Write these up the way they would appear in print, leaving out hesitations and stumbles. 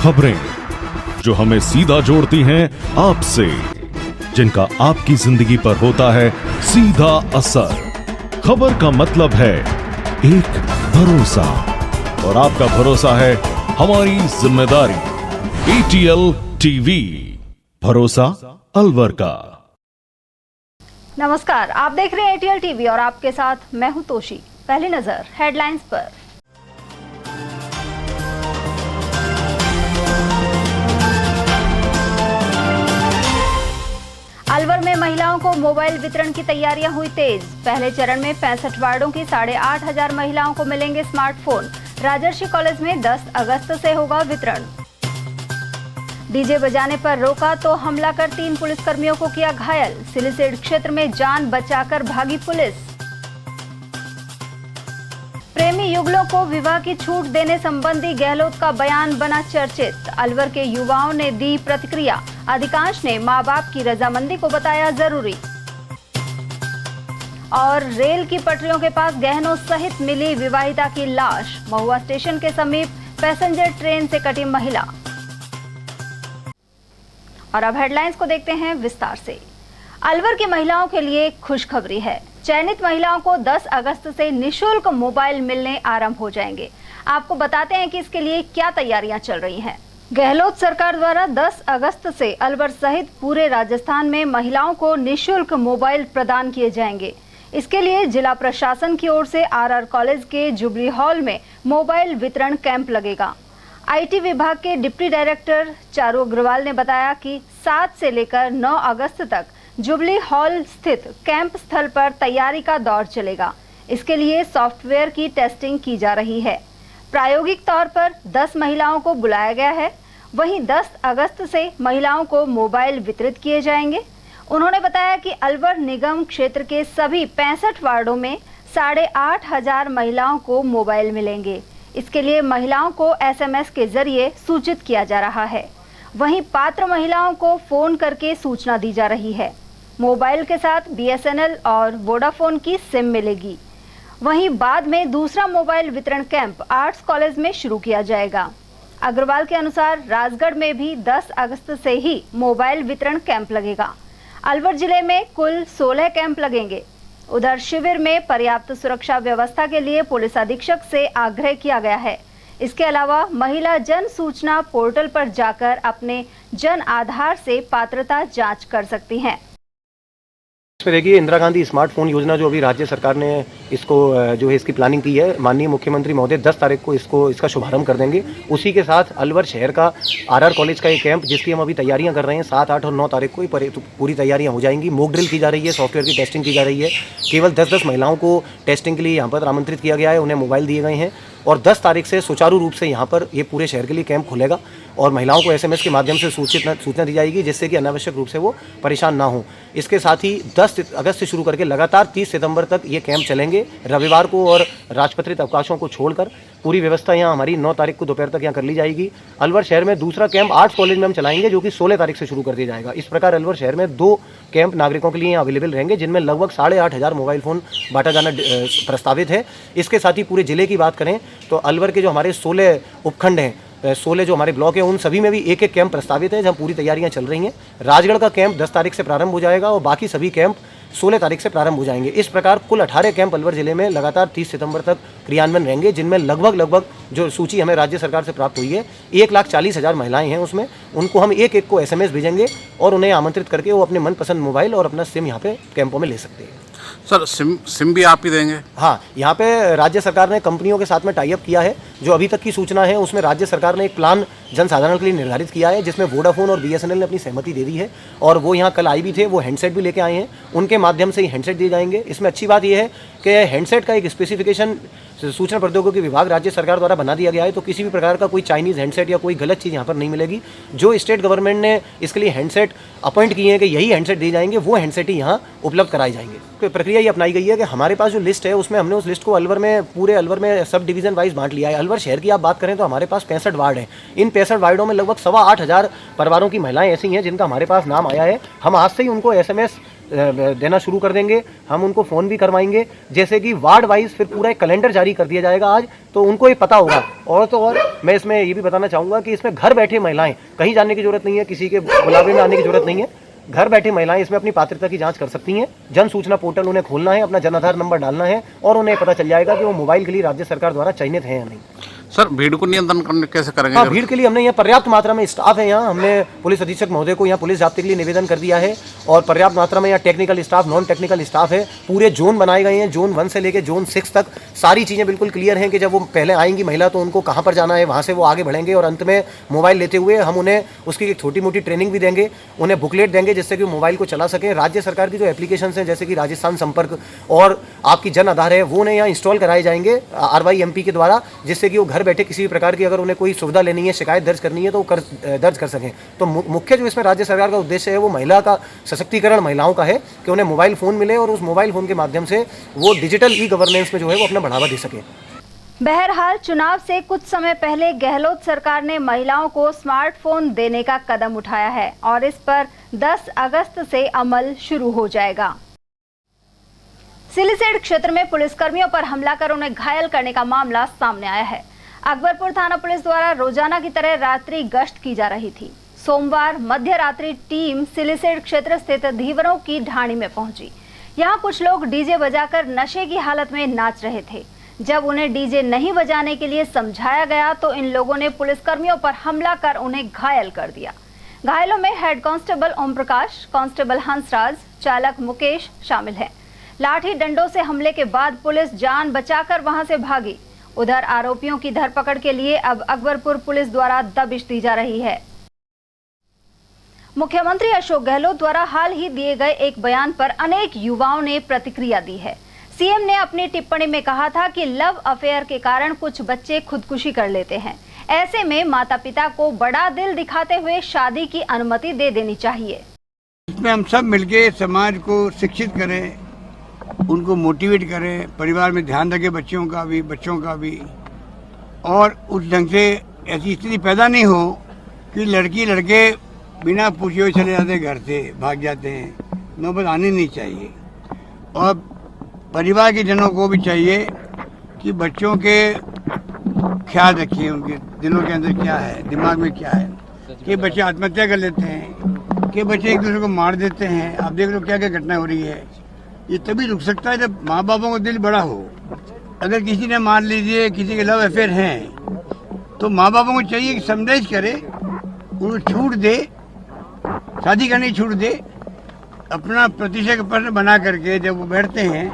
खबरें जो हमें सीधा जोड़ती हैं आपसे, जिनका आपकी जिंदगी पर होता है सीधा असर। खबर का मतलब है एक भरोसा, और आपका भरोसा है हमारी जिम्मेदारी। ATL टीवी, भरोसा अलवर का। नमस्कार, आप देख रहे हैं ATL टीवी और आपके साथ मैं हूं तोशी। पहली नजर हेडलाइंस पर। अलवर में महिलाओं को मोबाइल वितरण की तैयारियां हुई तेज। पहले चरण में 65 वार्डों की 8,500 महिलाओं को मिलेंगे स्मार्टफोन। राजर्षि कॉलेज में 10 अगस्त से होगा वितरण। डीजे बजाने पर रोका तो हमला कर 3 पुलिसकर्मियों को किया घायल। सिलीसेड क्षेत्र में जान बचाकर भागी पुलिस। प्रेमी युगलों को विवाह की छूट देने संबंधी गहलोत का बयान बना चर्चित। अलवर के युवाओं ने दी प्रतिक्रिया। अधिकांश ने मां बाप की रजामंदी को बताया जरूरी। और रेल की पटरियों के पास गहनों सहित मिली विवाहिता की लाश। महुआ स्टेशन के समीप पैसेंजर ट्रेन से कटी महिला। और अब हेडलाइंस को देखते हैं विस्तार से। अलवर की महिलाओं के लिए खुशखबरी है। चयनित महिलाओं को 10 अगस्त से निशुल्क मोबाइल मिलने आरंभ हो जाएंगे। आपको बताते हैं कि इसके लिए क्या तैयारियां चल रही हैं। गहलोत सरकार द्वारा 10 अगस्त से अलवर सहित पूरे राजस्थान में महिलाओं को निशुल्क मोबाइल प्रदान किए जाएंगे। इसके लिए जिला प्रशासन की ओर से RR कॉलेज के जुबली हॉल में मोबाइल वितरण कैंप लगेगा। IT विभाग के डिप्टी डायरेक्टर चारू अग्रवाल ने बताया कि 7 से लेकर 9 अगस्त तक जुबली हॉल स्थित कैंप स्थल पर तैयारी का दौर चलेगा। इसके लिए सॉफ्टवेयर की टेस्टिंग की जा रही है। प्रायोगिक तौर पर 10 महिलाओं को बुलाया गया है। वहीं 10 अगस्त से महिलाओं को मोबाइल वितरित किए जाएंगे। उन्होंने बताया कि अलवर निगम क्षेत्र के सभी 65 वार्डों में 8,500 महिलाओं को मोबाइल मिलेंगे। इसके लिए महिलाओं को SMS के जरिए सूचित किया जा रहा है। वहीं पात्र महिलाओं को फोन करके सूचना दी जा रही है। मोबाइल के साथ BSNL और वोडाफोन की सिम मिलेगी। वहीं बाद में दूसरा मोबाइल वितरण कैंप आर्ट्स कॉलेज में शुरू किया जाएगा। अग्रवाल के अनुसार राजगढ़ में भी 10 अगस्त से ही मोबाइल वितरण कैंप लगेगा। अलवर जिले में कुल 16 कैंप लगेंगे। उधर शिविर में पर्याप्त सुरक्षा व्यवस्था के लिए पुलिस अधीक्षक से आग्रह किया गया है। इसके अलावा महिला जन सूचना पोर्टल पर जाकर अपने जन आधार से पात्रता जांच कर सकती हैं। इसमें देखिए, इंदिरा गांधी स्मार्टफोन योजना जो अभी राज्य सरकार ने इसको जो है इसकी प्लानिंग की है, माननीय मुख्यमंत्री महोदय 10 तारीख को इसका शुभारंभ कर देंगे। उसी के साथ अलवर शहर का RR कॉलेज का एक कैंप, जिसकी हम अभी तैयारियां कर रहे हैं, 7, 8 और 9 तारीख को पूरी तैयारियां हो जाएंगी। मॉक ड्रिल की जा रही है, सॉफ्टवेयर की टेस्टिंग की जा रही है। केवल 10-10 महिलाओं को टेस्टिंग के लिए यहाँ पर आमंत्रित किया गया है, उन्हें मोबाइल दिए गए हैं। और 10 तारीख से सुचारू रूप से यहाँ पर ये पूरे शहर के लिए कैंप खुलेगा और महिलाओं को SMS के माध्यम से सूचना दी जाएगी, जिससे कि अनावश्यक रूप से वो परेशान ना हो। इसके साथ ही 10 अगस्त से शुरू करके लगातार 30 सितंबर तक ये कैंप चलेंगे। रविवार को और राजपत्रित अवकाशों को छोड़कर पूरी व्यवस्था यहाँ हमारी 9 तारीख को दोपहर तक यहाँ कर ली जाएगी। अलवर शहर में दूसरा कैंप आर्ट्स कॉलेज में हम चलाएंगे, जो कि 16 तारीख से शुरू कर दिया जाएगा। इस प्रकार अलवर शहर में 2 कैंप नागरिकों के लिए यहाँ अवेलेबल रहेंगे, जिनमें लगभग 8,500 मोबाइल फ़ोन बांटा जाना प्रस्तावित है। इसके साथ ही पूरे जिले की बात करें तो अलवर के जो हमारे 16 उपखंड हैं, 16 जो हमारे ब्लॉक हैं, उन सभी में भी एक कैंप प्रस्तावित है, जहाँ पूरी तैयारियां चल रही हैं। राजगढ़ का कैंप 10 तारीख से प्रारंभ हो जाएगा और बाकी सभी कैंप 16 तारीख से प्रारंभ हो जाएंगे। इस प्रकार कुल 18 कैंप अलवर जिले में लगातार 30 सितंबर तक क्रियान्वयन रहेंगे, जिनमें लगभग जो सूची हमें राज्य सरकार से प्राप्त हुई है, 1,40,000 महिलाएं हैं। उसमें उनको हम एक को SMS भेजेंगे और उन्हें आमंत्रित करके वो अपने मनपसंद मोबाइल और अपना सिम यहाँ पे कैंपों में ले सकते हैं। सर, सिम भी आप ही देंगे? हाँ, यहाँ पे राज्य सरकार ने कंपनियों के साथ में टाई अप किया है। जो अभी तक की सूचना है उसमें राज्य सरकार ने एक प्लान जनसाधारण के लिए निर्धारित किया है, जिसमें वोडाफोन और BSNL ने अपनी सहमति दे दी है। और वो यहाँ कल आए भी थे, वो हैंडसेट भी लेके आए हैं, उनके माध्यम से ही हैंडसेट दिए जाएंगे। इसमें अच्छी बात यह है कि हैंडसेट का एक स्पेसिफिकेशन सूचना प्रौद्योगिकी विभाग राज्य सरकार द्वारा बना दिया गया है, तो किसी भी प्रकार का कोई चाइनीज़ हैंडसेट या कोई गलत चीज़ यहाँ पर नहीं मिलेगी। जो स्टेट गवर्नमेंट ने इसके लिए हैंडसेट अपॉइंट किए हैं कि यही हैंडसेट दिए जाएंगे, वो हैंडसेट ही यहाँ उपलब्ध कराए जाएंगे। तो प्रक्रिया ये अपनाई गई है कि हमारे पास जो लिस्ट है उसमें हमने उस लिस्ट को पूरे अलवर में सब डिवीजन वाइज बांट लिया है। अलवर शहर की आप बात करें तो हमारे पास 65 वार्ड हैं। इन 65 वार्डों में लगभग 8,25,000 परिवारों की महिलाएं ऐसी हैं जिनका हमारे पास नाम आया है। हम आज से ही उनको SMS देना शुरू कर देंगे। हम उनको फ़ोन भी करवाएंगे, जैसे कि वार्ड वाइज फिर पूरा एक कैलेंडर जारी कर दिया जाएगा आज, तो उनको ये पता होगा। और तो और मैं इसमें ये भी बताना चाहूँगा कि इसमें घर बैठे महिलाएं, कहीं जाने की जरूरत नहीं है, किसी के बुलावे में आने की जरूरत नहीं है। घर बैठे महिलाएं इसमें अपनी पात्रता की जांच कर सकती हैं। जन सूचना पोर्टल उन्हें खोलना है, अपना जन आधार नंबर डालना है और उन्हें पता चल जाएगा कि वो मोबाइल के लिए राज्य सरकार द्वारा चयनित है या नहीं। सर भीड़ को नियंत्रण करने कैसे करेंगे? हाँ, भीड़ के लिए हमने यहाँ पर्याप्त मात्रा में स्टाफ है। यहाँ हमने पुलिस अधीक्षक महोदय को यहाँ पुलिस जाब्ते के लिए निवेदन कर दिया है और पर्याप्त मात्रा में यहाँ technical staff, non technical staff है। पूरे जोन बनाए गए हैं, जोन 1 से लेकर जोन 6 तक सारी चीज़ें बिल्कुल क्लियर हैं कि जब वो पहले आएंगी महिला तो उनको कहाँ पर जाना है, वहाँ से वो आगे बढ़ेंगे और अंत में मोबाइल लेते हुए हम उन्हें उसकी एक छोटी मोटी ट्रेनिंग भी देंगे, उन्हें बुकलेट देंगे जिससे कि वो मोबाइल को चला सकें। राज्य सरकार की जो एप्लीकेशन हैं जैसे कि राजस्थान संपर्क और आपकी जन आधार है, वो उन्हें यहाँ इंस्टॉल कराए जाएंगे RYMP के द्वारा, जिससे कि वो घर बैठे किसी भी प्रकार की अगर उन्हें कोई सुविधा लेनी है, शिकायत दर्ज करनी है तो वो दर्ज कर सकें। तो मुख्य जो इसमें राज्य सरकार का उद्देश्य है वो महिला का सशक्तिकरण, महिलाओं का है कि उन्हें मोबाइल फ़ोन मिले और उस मोबाइल फ़ोन के माध्यम से वो डिजिटल ई-गवर्नेंस में जो है वो अपना बढ़ावा दे सके। बहरहाल चुनाव से कुछ समय पहले गहलोत सरकार ने महिलाओं को स्मार्टफोन देने का कदम उठाया है और इस पर 10 अगस्त से अमल शुरू हो जाएगा। सिलीसेड क्षेत्र में पुलिसकर्मियों पर हमला कर उन्हें घायल करने का मामला सामने आया है। अकबरपुर थाना पुलिस द्वारा रोजाना की तरह रात्रि गश्त की जा रही थी। सोमवार मध्य रात्रि टीम सिलीसेड क्षेत्र स्थित धीवरों की ढाणी में पहुंची। यहां कुछ लोग डीजे बजाकर नशे की हालत में नाच रहे थे। जब उन्हें डीजे नहीं बजाने के लिए समझाया गया तो इन लोगों ने पुलिसकर्मियों पर हमला कर उन्हें घायल कर दिया। घायलों में head constable Om Prakash, constable Hansraj, चालक मुकेश शामिल हैं। लाठी डंडों से हमले के बाद पुलिस जान बचाकर वहां से भागी। उधर आरोपियों की धरपकड़ के लिए अब अकबरपुर पुलिस द्वारा दबिश दी जा रही है। मुख्यमंत्री अशोक गहलोत द्वारा हाल ही दिए गए एक बयान पर अनेक युवाओं ने प्रतिक्रिया दी है। सीएम ने अपनी टिप्पणी में कहा था कि लव अफेयर के कारण कुछ बच्चे खुदकुशी कर लेते हैं। ऐसे में माता पिता को बड़ा दिल दिखाते हुए शादी की अनुमति दे देनी चाहिए। इसमें हम सब मिलके समाज को शिक्षित करें, उनको मोटिवेट करें, परिवार में ध्यान रखें बच्चों का भी, और उस ढंग से ऐसी स्थिति पैदा नहीं हो कि लड़की लड़के बिना पूछे हुए चले जाते हैं, घर से भाग जाते हैं। नौबत आनी नहीं चाहिए। और परिवार के जनों को भी चाहिए कि बच्चों के ख्याल रखिए, उनके दिलों के अंदर क्या है, दिमाग में क्या है। कि बच्चे आत्महत्या कर लेते हैं, कि बच्चे एक दूसरे को मार देते हैं। आप देख लो क्या क्या घटना हो रही है। ये तभी रुक सकता है जब माँ बापों का दिल बड़ा हो। अगर किसी ने मान लीजिए किसी के लव अफेयर हैं तो माँ बापों को चाहिए कि समझाइश करे, उनको छूट दे, शादी करने की छूट दे। अपना प्रतिशत प्रश्न बना करके जब वो बैठते हैं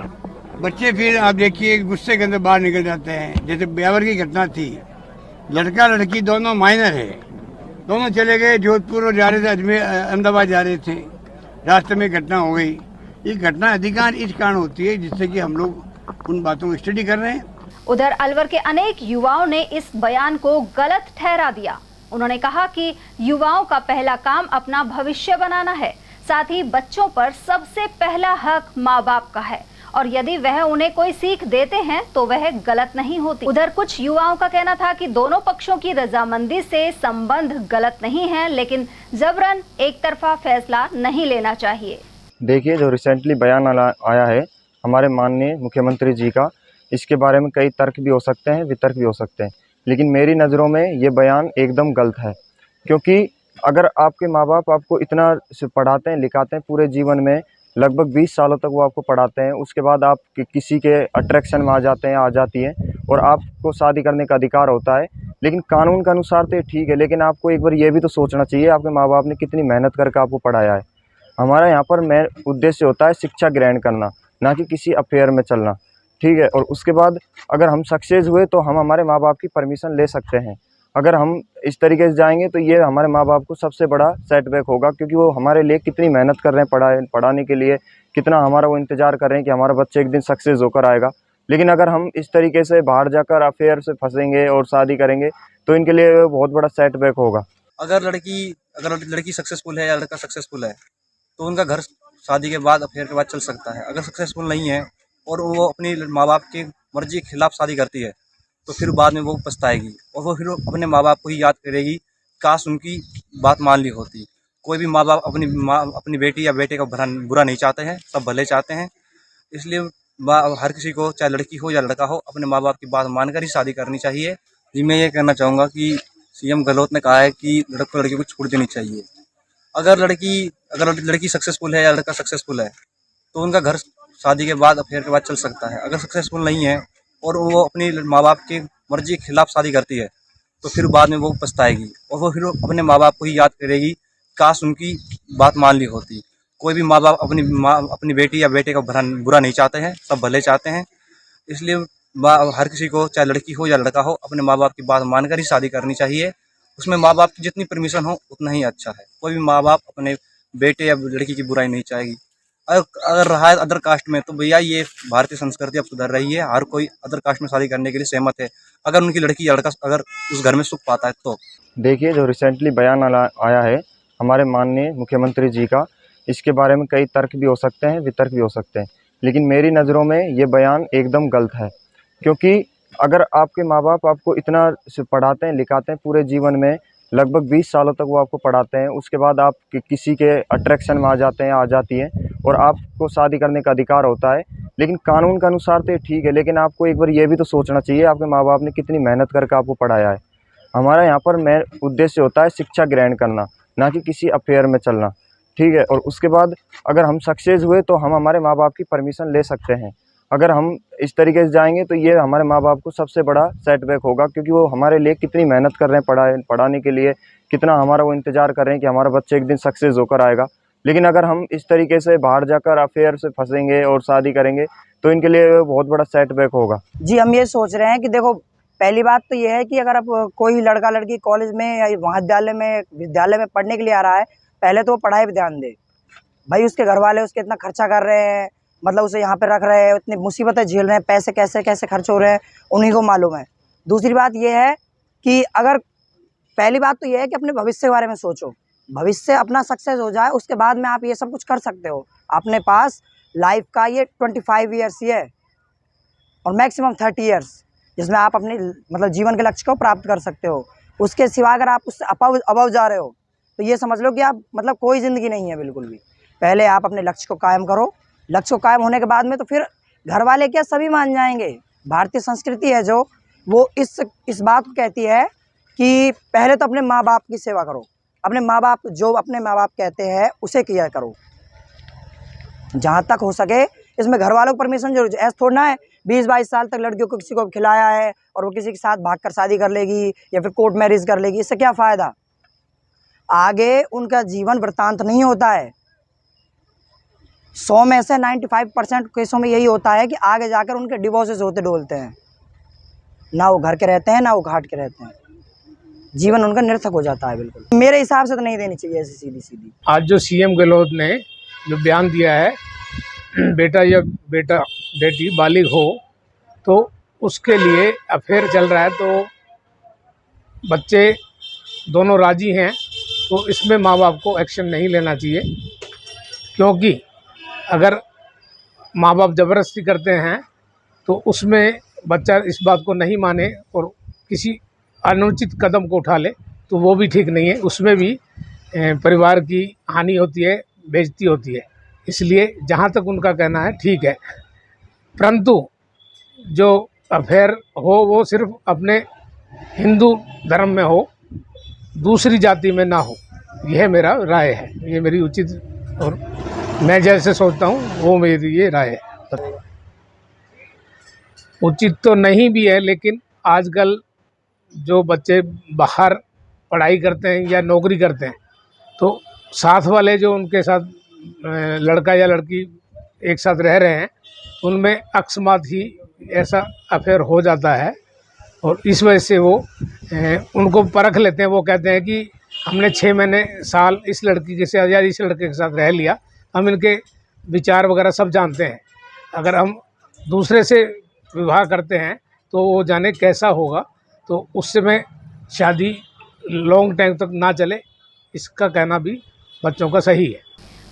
बच्चे, फिर आप देखिए गुस्से के अंदर बाहर निकल जाते हैं। जैसे ब्यावर की घटना थी, लड़का लड़की दोनों माइनर है, दोनों चले गए जोधपुर और जा रहे थे अजमेर, अहमदाबाद जा रहे थे। रास्ते में घटना हो गई। ये घटना अधिकांश इस कारण होती है जिससे कि हम लोग उन बातों को स्टडी कर रहे हैं। उधर अलवर के अनेक युवाओं ने इस बयान को गलत ठहरा दिया। उन्होंने कहा कि युवाओं का पहला काम अपना भविष्य बनाना है, साथ ही बच्चों पर सबसे पहला हक माँ बाप का है और यदि वह उन्हें कोई सीख देते हैं तो वह गलत नहीं होती। उधर कुछ युवाओं का कहना था कि दोनों पक्षों की रजामंदी से संबंध गलत नहीं है, लेकिन जबरन एक तरफा फैसला नहीं लेना चाहिए। देखिए, जो रिसेंटली बयान आया है हमारे माननीय मुख्यमंत्री जी का, इसके बारे में कई तर्क भी हो सकते हैं, वितर्क भी हो सकते हैं, लेकिन मेरी नज़रों में ये बयान एकदम गलत है। क्योंकि अगर आपके माँ बाप आपको इतना पढ़ाते हैं, लिखाते हैं, पूरे जीवन में लगभग 20 सालों तक वो आपको पढ़ाते हैं, उसके बाद आप किसी के अट्रैक्शन में आ जाते हैं, आ जाती हैं और आपको शादी करने का अधिकार होता है। लेकिन कानून के अनुसार तो ये ठीक है, लेकिन आपको एक बार ये भी तो सोचना चाहिए आपके माँ बाप ने कितनी मेहनत करके आपको पढ़ाया है। हमारा यहाँ पर मेन उद्देश्य होता है शिक्षा ग्रहण करना, ना कि किसी अफेयर में चलना, ठीक है। और उसके बाद अगर हम सक्सेस हुए तो हम हमारे माँ बाप की परमिशन ले सकते हैं। अगर हम इस तरीके से जाएंगे तो ये हमारे माँ बाप को सबसे बड़ा सेटबैक होगा, क्योंकि वो हमारे लिए कितनी मेहनत कर रहे हैं पढ़ाने के लिए, कितना हमारा वो इंतज़ार कर रहे हैं कि हमारा बच्चा एक दिन सक्सेस होकर आएगा। लेकिन अगर हम इस तरीके से बाहर जाकर अफेयर से फंसेंगे और शादी करेंगे तो इनके लिए बहुत बड़ा सेटबैक होगा। अगर लड़की सक्सेसफुल है या लड़का सक्सेसफुल है तो उनका घर शादी के बाद, अफेयर के बाद चल सकता है। अगर सक्सेसफुल नहीं है और वो अपनी माँ बाप की मर्जी के खिलाफ शादी करती है तो फिर बाद में वो पछताएगी और वो फिर अपने माँ बाप को ही याद करेगी, काश उनकी बात मान ली होती। कोई भी माँ बाप अपनी बेटी या बेटे का बुरा नहीं चाहते हैं, सब भले चाहते हैं। इसलिए हर किसी को, चाहे लड़की हो या लड़का हो, अपने माँ बाप की बात मानकर ही शादी करनी चाहिए। जी मैं ये कहना चाहूँगा कि सीएम गहलोत ने कहा है कि लड़की को छूट देनी चाहिए। अगर लड़की सक्सेसफुल है या लड़का सक्सेसफुल है तो उनका घर शादी के बाद, अफेयर के बाद चल सकता है। अगर सक्सेसफुल नहीं है और वो अपनी माँ बाप की मर्जी के खिलाफ शादी करती है तो फिर बाद में वो पछताएगी और वो फिर अपने माँ बाप को ही याद करेगी, काश उनकी बात मान ली होती। कोई भी माँ बाप अपनी बेटी या बेटे का बुरा नहीं चाहते हैं, सब भले चाहते हैं। इसलिए हर किसी को, चाहे लड़की हो या लड़का हो, अपने माँ बाप की बात मानकर ही शादी करनी चाहिए। उसमें माँ बाप की जितनी परमिशन हो उतना ही अच्छा है। कोई भी माँ बाप अपने बेटे या लड़की की बुराई नहीं चाहेगी। अगर रहा है अदर कास्ट में तो भैया ये भारतीय संस्कृति अब सुधर रही है, हर कोई अदर कास्ट में शादी करने के लिए सहमत है, अगर उनकी लड़की या लड़का अगर उस घर में सुख पाता है तो। देखिए, जो रिसेंटली बयान आया है हमारे माननीय मुख्यमंत्री जी का, इसके बारे में कई तर्क भी हो सकते हैं, वितर्क भी हो सकते हैं, लेकिन मेरी नज़रों में ये बयान एकदम गलत है। क्योंकि अगर आपके माँ बाप आपको इतना पढ़ाते हैं, लिखाते हैं, पूरे जीवन में लगभग 20 सालों तक वो आपको पढ़ाते हैं, उसके बाद आप किसी के अट्रैक्शन में आ जाते हैं, आ जाती हैं और आपको शादी करने का अधिकार होता है, लेकिन कानून के अनुसार तो ये ठीक है। लेकिन आपको एक बार ये भी तो सोचना चाहिए आपके माँ बाप ने कितनी मेहनत करके आपको पढ़ाया है। हमारा यहाँ पर मेन उद्देश्य होता है शिक्षा ग्रहण करना, ना कि किसी अफेयर में चलना, ठीक है। और उसके बाद अगर हम सक्सेस हुए तो हम हमारे माँ बाप की परमिशन ले सकते हैं। अगर हम इस तरीके से जाएंगे तो ये हमारे माँ बाप को सबसे बड़ा सेटबैक होगा, क्योंकि वो हमारे लिए कितनी मेहनत कर रहे हैं पढ़ाने के लिए, कितना हमारा वो इंतज़ार कर रहे हैं कि हमारा बच्चा एक दिन सक्सेस होकर आएगा। लेकिन अगर हम इस तरीके से बाहर जाकर अफेयर से फंसेंगे और शादी करेंगे तो इनके लिए बहुत बड़ा सेटबैक होगा। जी हम ये सोच रहे हैं कि देखो, पहली बात तो ये है कि अगर अब कोई लड़का लड़की कॉलेज में या विद्यालय में पढ़ने के लिए आ रहा है, पहले तो वो पढ़ाई पे ध्यान दे। भाई उसके घर वाले उसके इतना खर्चा कर रहे हैं, मतलब उसे यहाँ पे रख रहे हैं, इतनी मुसीबतें झेल रहे हैं, पैसे कैसे कैसे खर्च हो रहे हैं उन्हीं को मालूम है। दूसरी बात ये है कि अगर पहली बात तो ये है कि अपने भविष्य के बारे में सोचो, भविष्य अपना सक्सेस हो जाए उसके बाद में आप ये सब कुछ कर सकते हो। अपने पास लाइफ का ये 25 ईयर्स ही है और मैक्सिमम 30 ईयर्स, जिसमें आप अपने मतलब जीवन के लक्ष्य को प्राप्त कर सकते हो। उसके सिवा अगर आप उससे अबव जा रहे हो तो ये समझ लो कि आप मतलब कोई ज़िंदगी नहीं है बिल्कुल भी। पहले आप अपने लक्ष्य को कायम करो, लक्ष्य को कायम होने के बाद में तो फिर घर वाले क्या सभी मान जाएंगे। भारतीय संस्कृति है जो वो इस बात को कहती है कि पहले तो अपने माँ बाप की सेवा करो, अपने माँ बाप जो अपने माँ बाप कहते हैं उसे किया करो जहाँ तक हो सके। इसमें घर वालों को परमिशन जरूर, ऐसा थोड़ा है 20-22 साल तक लड़कियों को किसी को खिलाया है और वो किसी के साथ भागकर शादी कर लेगी या फिर कोर्ट मैरिज कर लेगी, इससे क्या फ़ायदा। आगे उनका जीवन वृत्तांत नहीं होता है। 100 में से 95% केसों में यही होता है कि आगे जाकर उनके डिवोर्सेस होते डोलते हैं, ना वो घर के रहते हैं ना वो घाट के रहते हैं, जीवन उनका निरर्थक हो जाता है। बिल्कुल मेरे हिसाब से तो नहीं देनी चाहिए ऐसी सीधी। आज जो सीएम गहलोत ने जो बयान दिया है, बेटा या बेटी बालिग हो तो उसके लिए अफेयर चल रहा है तो बच्चे दोनों राजी हैं, तो इसमें माँ बाप को एक्शन नहीं लेना चाहिए। क्योंकि अगर माँ बाप ज़बरदस्ती करते हैं तो उसमें बच्चा इस बात को नहीं माने और किसी अनुचित कदम को उठा ले तो वो भी ठीक नहीं है, उसमें भी परिवार की हानि होती है, बेइज्जती होती है। इसलिए जहाँ तक उनका कहना है ठीक है, परंतु जो अफेयर हो वो सिर्फ अपने हिंदू धर्म में हो, दूसरी जाति में ना हो, यह मेरा राय है। ये मेरी उचित और मैं जैसे सोचता हूँ वो मेरी ये राय है। उचित तो नहीं भी है, लेकिन आजकल जो बच्चे बाहर पढ़ाई करते हैं या नौकरी करते हैं तो साथ वाले जो उनके साथ लड़का या लड़की एक साथ रह रहे हैं उनमें अकस्मात ही ऐसा अफेयर हो जाता है और इस वजह से वो उनको परख लेते हैं। वो कहते हैं कि हमने 6 महीने साल इस लड़की के साथ या इस लड़के के साथ रह लिया, हम इनके विचार वगैरह सब जानते हैं, अगर हम दूसरे से विवाह करते हैं तो वो जाने कैसा होगा, तो उस समय शादी लॉन्ग टाइम तक ना चले, इसका कहना भी बच्चों का सही है।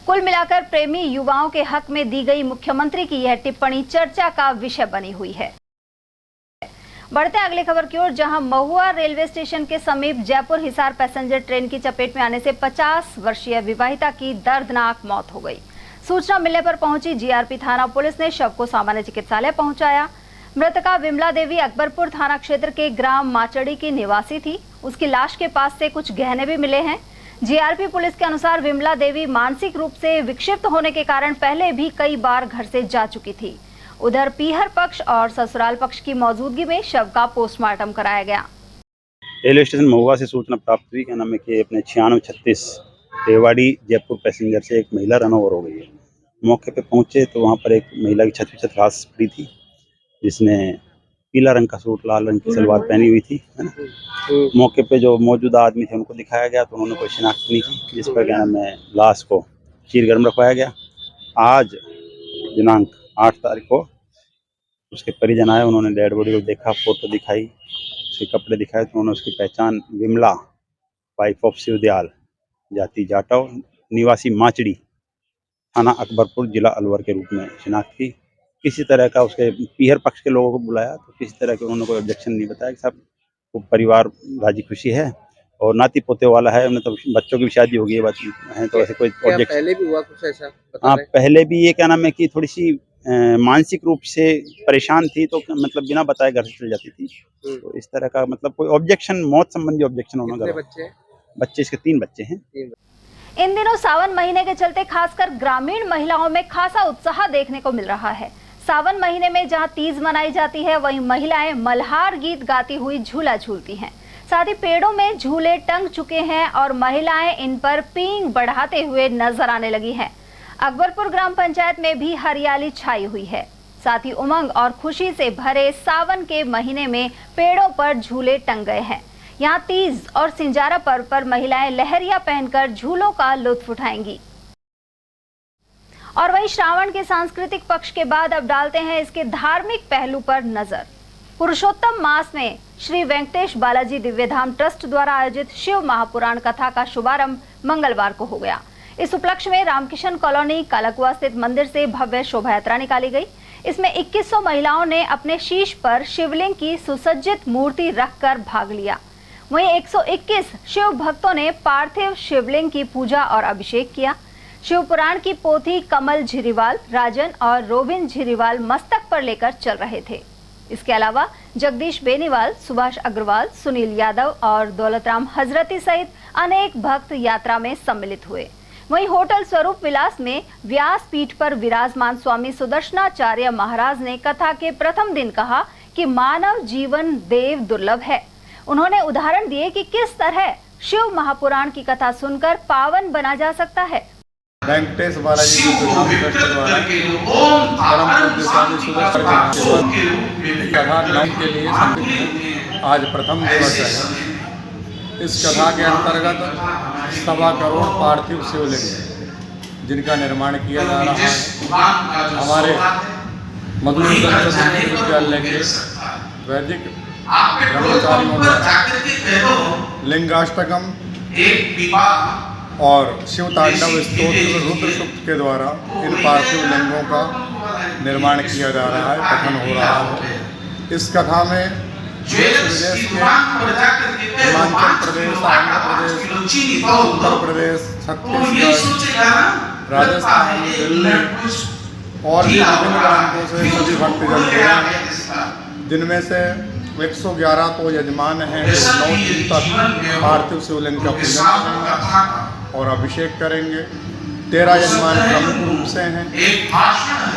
कुल मिलाकर प्रेमी युवाओं के हक में दी गई मुख्यमंत्री की यह टिप्पणी चर्चा का विषय बनी हुई है। बढ़ते हैं अगली खबर की ओर, जहां महुआ रेलवे स्टेशन के समीप जयपुर हिसार पैसेंजर ट्रेन की चपेट में आने से 50 वर्षीय विवाहिता की दर्दनाक मौत हो गई। सूचना मिलने पर पहुंची जीआरपी थाना पुलिस ने शव को सामान्य चिकित्सालय पहुंचाया। मृतका विमला देवी अकबरपुर थाना क्षेत्र के ग्राम माचड़ी की निवासी थी। उसकी लाश के पास से कुछ गहने भी मिले हैं। जीआरपी पुलिस के अनुसार विमला देवी मानसिक रूप से विक्षिप्त होने के कारण पहले भी कई बार घर से जा चुकी थी। उधर पीहर पक्ष और ससुराल पक्ष की मौजूदगी में शव का पोस्टमार्टम कराया गया। रेलवे स्टेशन महुआ से सूचना प्राप्त हुई क्या नाम है कि अपने 9636 रेवाड़ी जयपुर पैसेंजर से एक महिला रन ओवर हो गई है। मौके पे पहुंचे तो वहां पर एक महिला की छत घास पड़ी थी, जिसने पीला रंग का सूट लाल रंग की सलवार पहनी हुई थी, है ना। मौके पे जो मौजूदा आदमी थे उनको दिखाया गया तो उन्होंने कोई शिनाख्त नहीं की, जिस पर क्या नाम है लाश को चीर गर्म रखवाया गया। आज दिनांक 8 तारीख को उसके परिजन आए, उन्होंने डेड बॉडी को देखा, फोटो दिखाई, उसके कपड़े दिखाए तो उन्होंने उसकी पहचान विमला वाइफ ऑफ शिवदयाल जाति जाटव निवासी माचड़ी थाना अकबरपुर जिला अलवर के रूप में शिनाख्त की। किसी तरह का उसके पीहर पक्ष के लोगों को बुलाया तो किसी तरह के उन्होंने कोई ऑब्जेक्शन नहीं बताया कि साहब वो परिवार राजी खुशी है और नाती पोते वाला है, उन्हें तो बच्चों की भी शादी हो गई है, बात है तो ऐसे कोई ऑब्जेक्शन पहले भी हुआ कुछ ऐसा? हाँ, पहले भी ये क्या नाम है कि थोड़ी सी मानसिक रूप से परेशान थी तो मतलब बिना बताए घर से चल जाती थी, तो इस तरह का मतलब कोई ऑब्जेक्शन मौत संबंधी ऑब्जेक्शन होना। बच्चे इसके 3 बच्चे हैं। इन दिनों सावन महीने के चलते खासकर ग्रामीण महिलाओं में खासा उत्साह देखने को मिल रहा है। सावन महीने में जहां तीज मनाई जाती है, वहीं महिलाएं मल्हार गीत गाती हुई झूला झूलती हैं। साथ ही पेड़ों में झूले टंग चुके हैं और महिलाएं इन पर पींग बढ़ाते हुए नजर आने लगी हैं। अकबरपुर ग्राम पंचायत में भी हरियाली छाई हुई है। साथ ही उमंग और खुशी से भरे सावन के महीने में पेड़ों पर झूले टंग गए हैं। यहाँ तीज और सिंजारा पर्व पर महिलाएं लहरिया पहनकर झूलों का लुत्फ उठाएंगी। और वहीं श्रावण के सांस्कृतिक पक्ष के बाद अब डालते हैं इसके धार्मिक पहलू पर नजर। पुरुषोत्तम मास में श्री वेंकटेश बालाजी दिव्यधाम ट्रस्ट द्वारा आयोजित शिव महापुराण कथा का शुभारंभ मंगलवार को हो गया। इस उपलक्ष्य में रामकिशन कॉलोनी कालाकुआ स्थित मंदिर से भव्य शोभा यात्रा निकाली गई। इसमें 2100 महिलाओं ने अपने शीश पर शिवलिंग की सुसज्जित मूर्ति रखकर भाग लिया। वहीं 121 शिव भक्तों ने पार्थिव शिवलिंग की पूजा और अभिषेक किया। शिव पुराण की पोथी कमल झिरीवाल, राजन और रोबिन झिरीवाल मस्तक पर लेकर चल रहे थे। इसके अलावा जगदीश बेनीवाल, सुभाष अग्रवाल, सुनील यादव और दौलतराम हजरती सहित अनेक भक्त यात्रा में सम्मिलित हुए। वहीं होटल स्वरूप विलास में व्यास पीठ पर विराजमान स्वामी सुदर्शनाचार्य महाराज ने कथा के प्रथम दिन कहा कि मानव जीवन देव दुर्लभ है। उन्होंने उदाहरण दिए कि किस तरह शिव महापुराण की कथा सुनकर पावन बना जा सकता है। वेंकटेश बालाजी ट्रस्ट द्वारा कथा 9 के लिए आज प्रथम दिवस है। इस कथा के अंतर्गत 1.25 करोड़ पार्थिव शिवलिंग जिनका निर्माण किया जा रहा है, हमारे मधुसूदन विद्यालय के वैदिक ब्रह्मचारियों द्वारा लिंगाष्टकम और शिव तांडव स्तोत्र रुद्र सूक्त के द्वारा इन पार्थिव लिंगों का निर्माण किया जा रहा है, पठन हो रहा है। इस कथा में देश विदेश के हिमाचल प्रदेश, आंध्र प्रदेश, उत्तर प्रदेश, छत्तीसगढ़, राजस्थान, दिल्ली और भी विभिन्न प्रांतों से सभी भक्तजन हैं, जिनमें से 111 तो यजमान हैं जो 9 दिन तक पार्थिव शिवलिंग का पूजन करेंगे और अभिषेक करेंगे। 13 यजमान प्रमुख रूप से हैं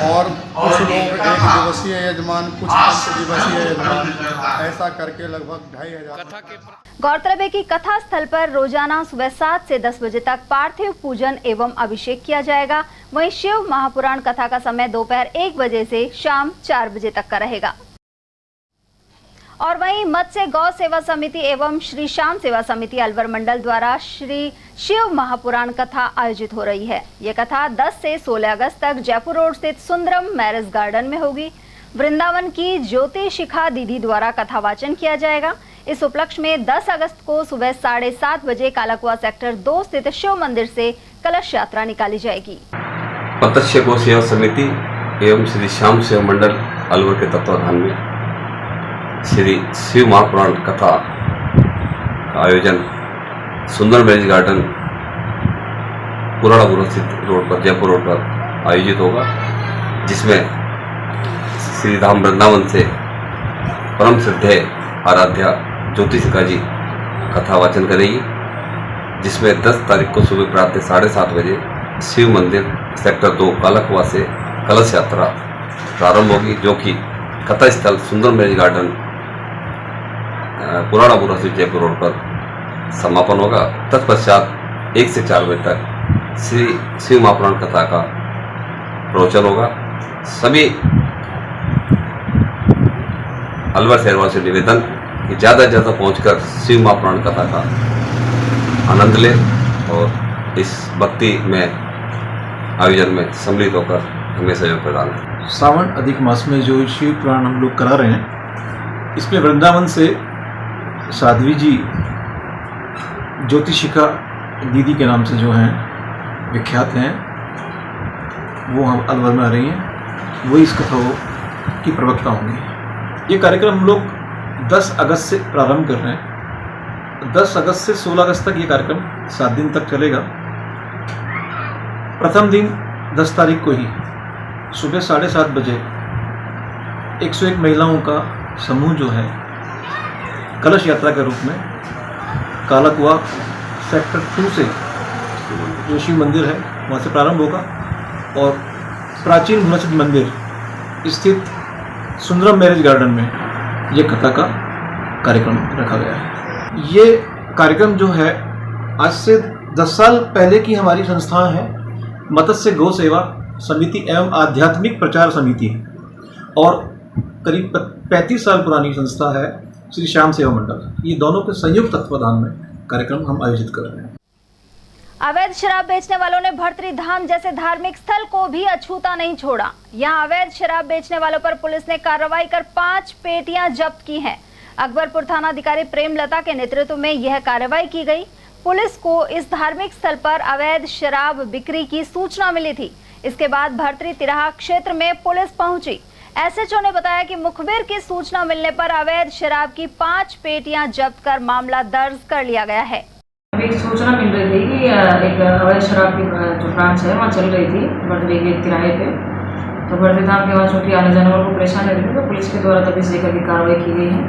और कुछ लोग 1 दिवसीय यजमान, कुछ 5 दिवसीय यजमान, ऐसा करके लगभग 2500। गौरतलब है कि कथा स्थल पर रोजाना सुबह 7 से 10 बजे तक पार्थिव पूजन एवं अभिषेक किया जाएगा। वहीं शिव महापुराण कथा का समय दोपहर 1 बजे से शाम 4 बजे तक का रहेगा। और वहीं मत्स्य गौ सेवा समिति एवं श्री श्याम सेवा समिति अलवर मंडल द्वारा श्री शिव महापुराण कथा आयोजित हो रही है। यह कथा 10 से 16 अगस्त तक जयपुर रोड स्थित सुंदरम मैरिज गार्डन में होगी। वृंदावन की ज्योति शिखा दीदी द्वारा कथा वाचन किया जाएगा। इस उपलक्ष्य में 10 अगस्त को सुबह 7:30 बजे कालाकुआ सेक्टर 2 स्थित शिव मंदिर से कलश यात्रा निकाली जाएगी। मत्स्य गौ सेवा समिति एवं श्री श्याम सेवा मंडल अलवर के तत्वाधान में श्री शिव महापुराण कथा का आयोजन सुंदर मैरिज गार्डन पुराना स्थित रोड पर, जयपुर रोड पर आयोजित होगा, जिसमें श्री धाम वृंदावन से परम श्रद्धेय आराध्या ज्योति शिखा जी कथा वाचन करेगी, जिसमें 10 तारीख को सुबह प्रातः 7:30 बजे शिव मंदिर सेक्टर 2 कालाकुआ से कलश यात्रा प्रारंभ होगी, जो कि कथा स्थल सुंदर मैरिज गार्डन पुराना बुरा स्थित जयपुर रोड पर समापन होगा। तत्पश्चात 1 से 4 बजे तक श्री शिव महापुराण कथा का प्रवचन होगा। सभी अलवर शहरवासियों से निवेदन कि ज़्यादा से ज़्यादा पहुँचकर शिव महापुराण कथा का आनंद लें और इस भक्ति में आयोजन में सम्मिलित होकर हमें सहयोग प्रदान करें। सावन अधिक मास में जो शिव पुराण हम लोग करा रहे हैं, इसमें वृंदावन से साध्वी जी ज्योति शिखा दीदी के नाम से जो हैं विख्यात हैं, वो हम अलवर में आ रही हैं, वो इस कथा की प्रवक्ता होंगी। ये कार्यक्रम हम लोग 10 अगस्त से प्रारंभ कर रहे हैं। 10 अगस्त से 16 अगस्त तक ये कार्यक्रम 7 दिन तक चलेगा। प्रथम दिन 10 तारीख को ही सुबह 7:30 बजे 101 महिलाओं का समूह जो है कलश यात्रा के रूप में कालाकुआ सेक्टर 2 से जो शिव मंदिर है वहाँ से प्रारंभ होगा और प्राचीन भुवनेश्वर मंदिर स्थित सुंदरम मैरिज गार्डन में ये कथा का कार्यक्रम रखा गया है। ये कार्यक्रम जो है आज से 10 साल पहले की हमारी संस्था है मत्स्य गौ सेवा समिति एवं आध्यात्मिक प्रचार समिति है, और करीब 35 साल पुरानी संस्था है श्री श्याम सेवा मंडल। ये दोनों के संयुक्त तत्वाधान में कार्यक्रम हम आयोजित कर रहे हैं। अवैध शराब बेचने वालों ने भर्तरी धाम जैसे धार्मिक स्थल को भी अछूता नहीं छोड़ा। यहां अवैध शराब बेचने वालों पर पुलिस ने कार्रवाई कर 5 पेटियां जब्त की हैं। अकबरपुर थानाधिकारी प्रेमलता के नेतृत्व में यह कार्रवाई की गई। पुलिस को इस धार्मिक स्थल पर अवैध शराब बिक्री की सूचना मिली थी। इसके बाद भर्तरी तिराहा क्षेत्र में पुलिस पहुंची। एसएचओ ने बताया कि मुखबिर की सूचना मिलने पर अवैध शराब की 5 पेटियां जब्त कर मामला दर्ज कर लिया गया है। अभी एक सूचना मिल रही थी कि एक अवैध शराब की जो ब्रांच है वहाँ चल रही थी भर्तरी के तिराहे पे। तो भर्तरी धाम के वहाँ चूँकि आने जाने वालों को परेशानी हो रही थी, तो पुलिस के द्वारा तभी से की कार्रवाई की गई है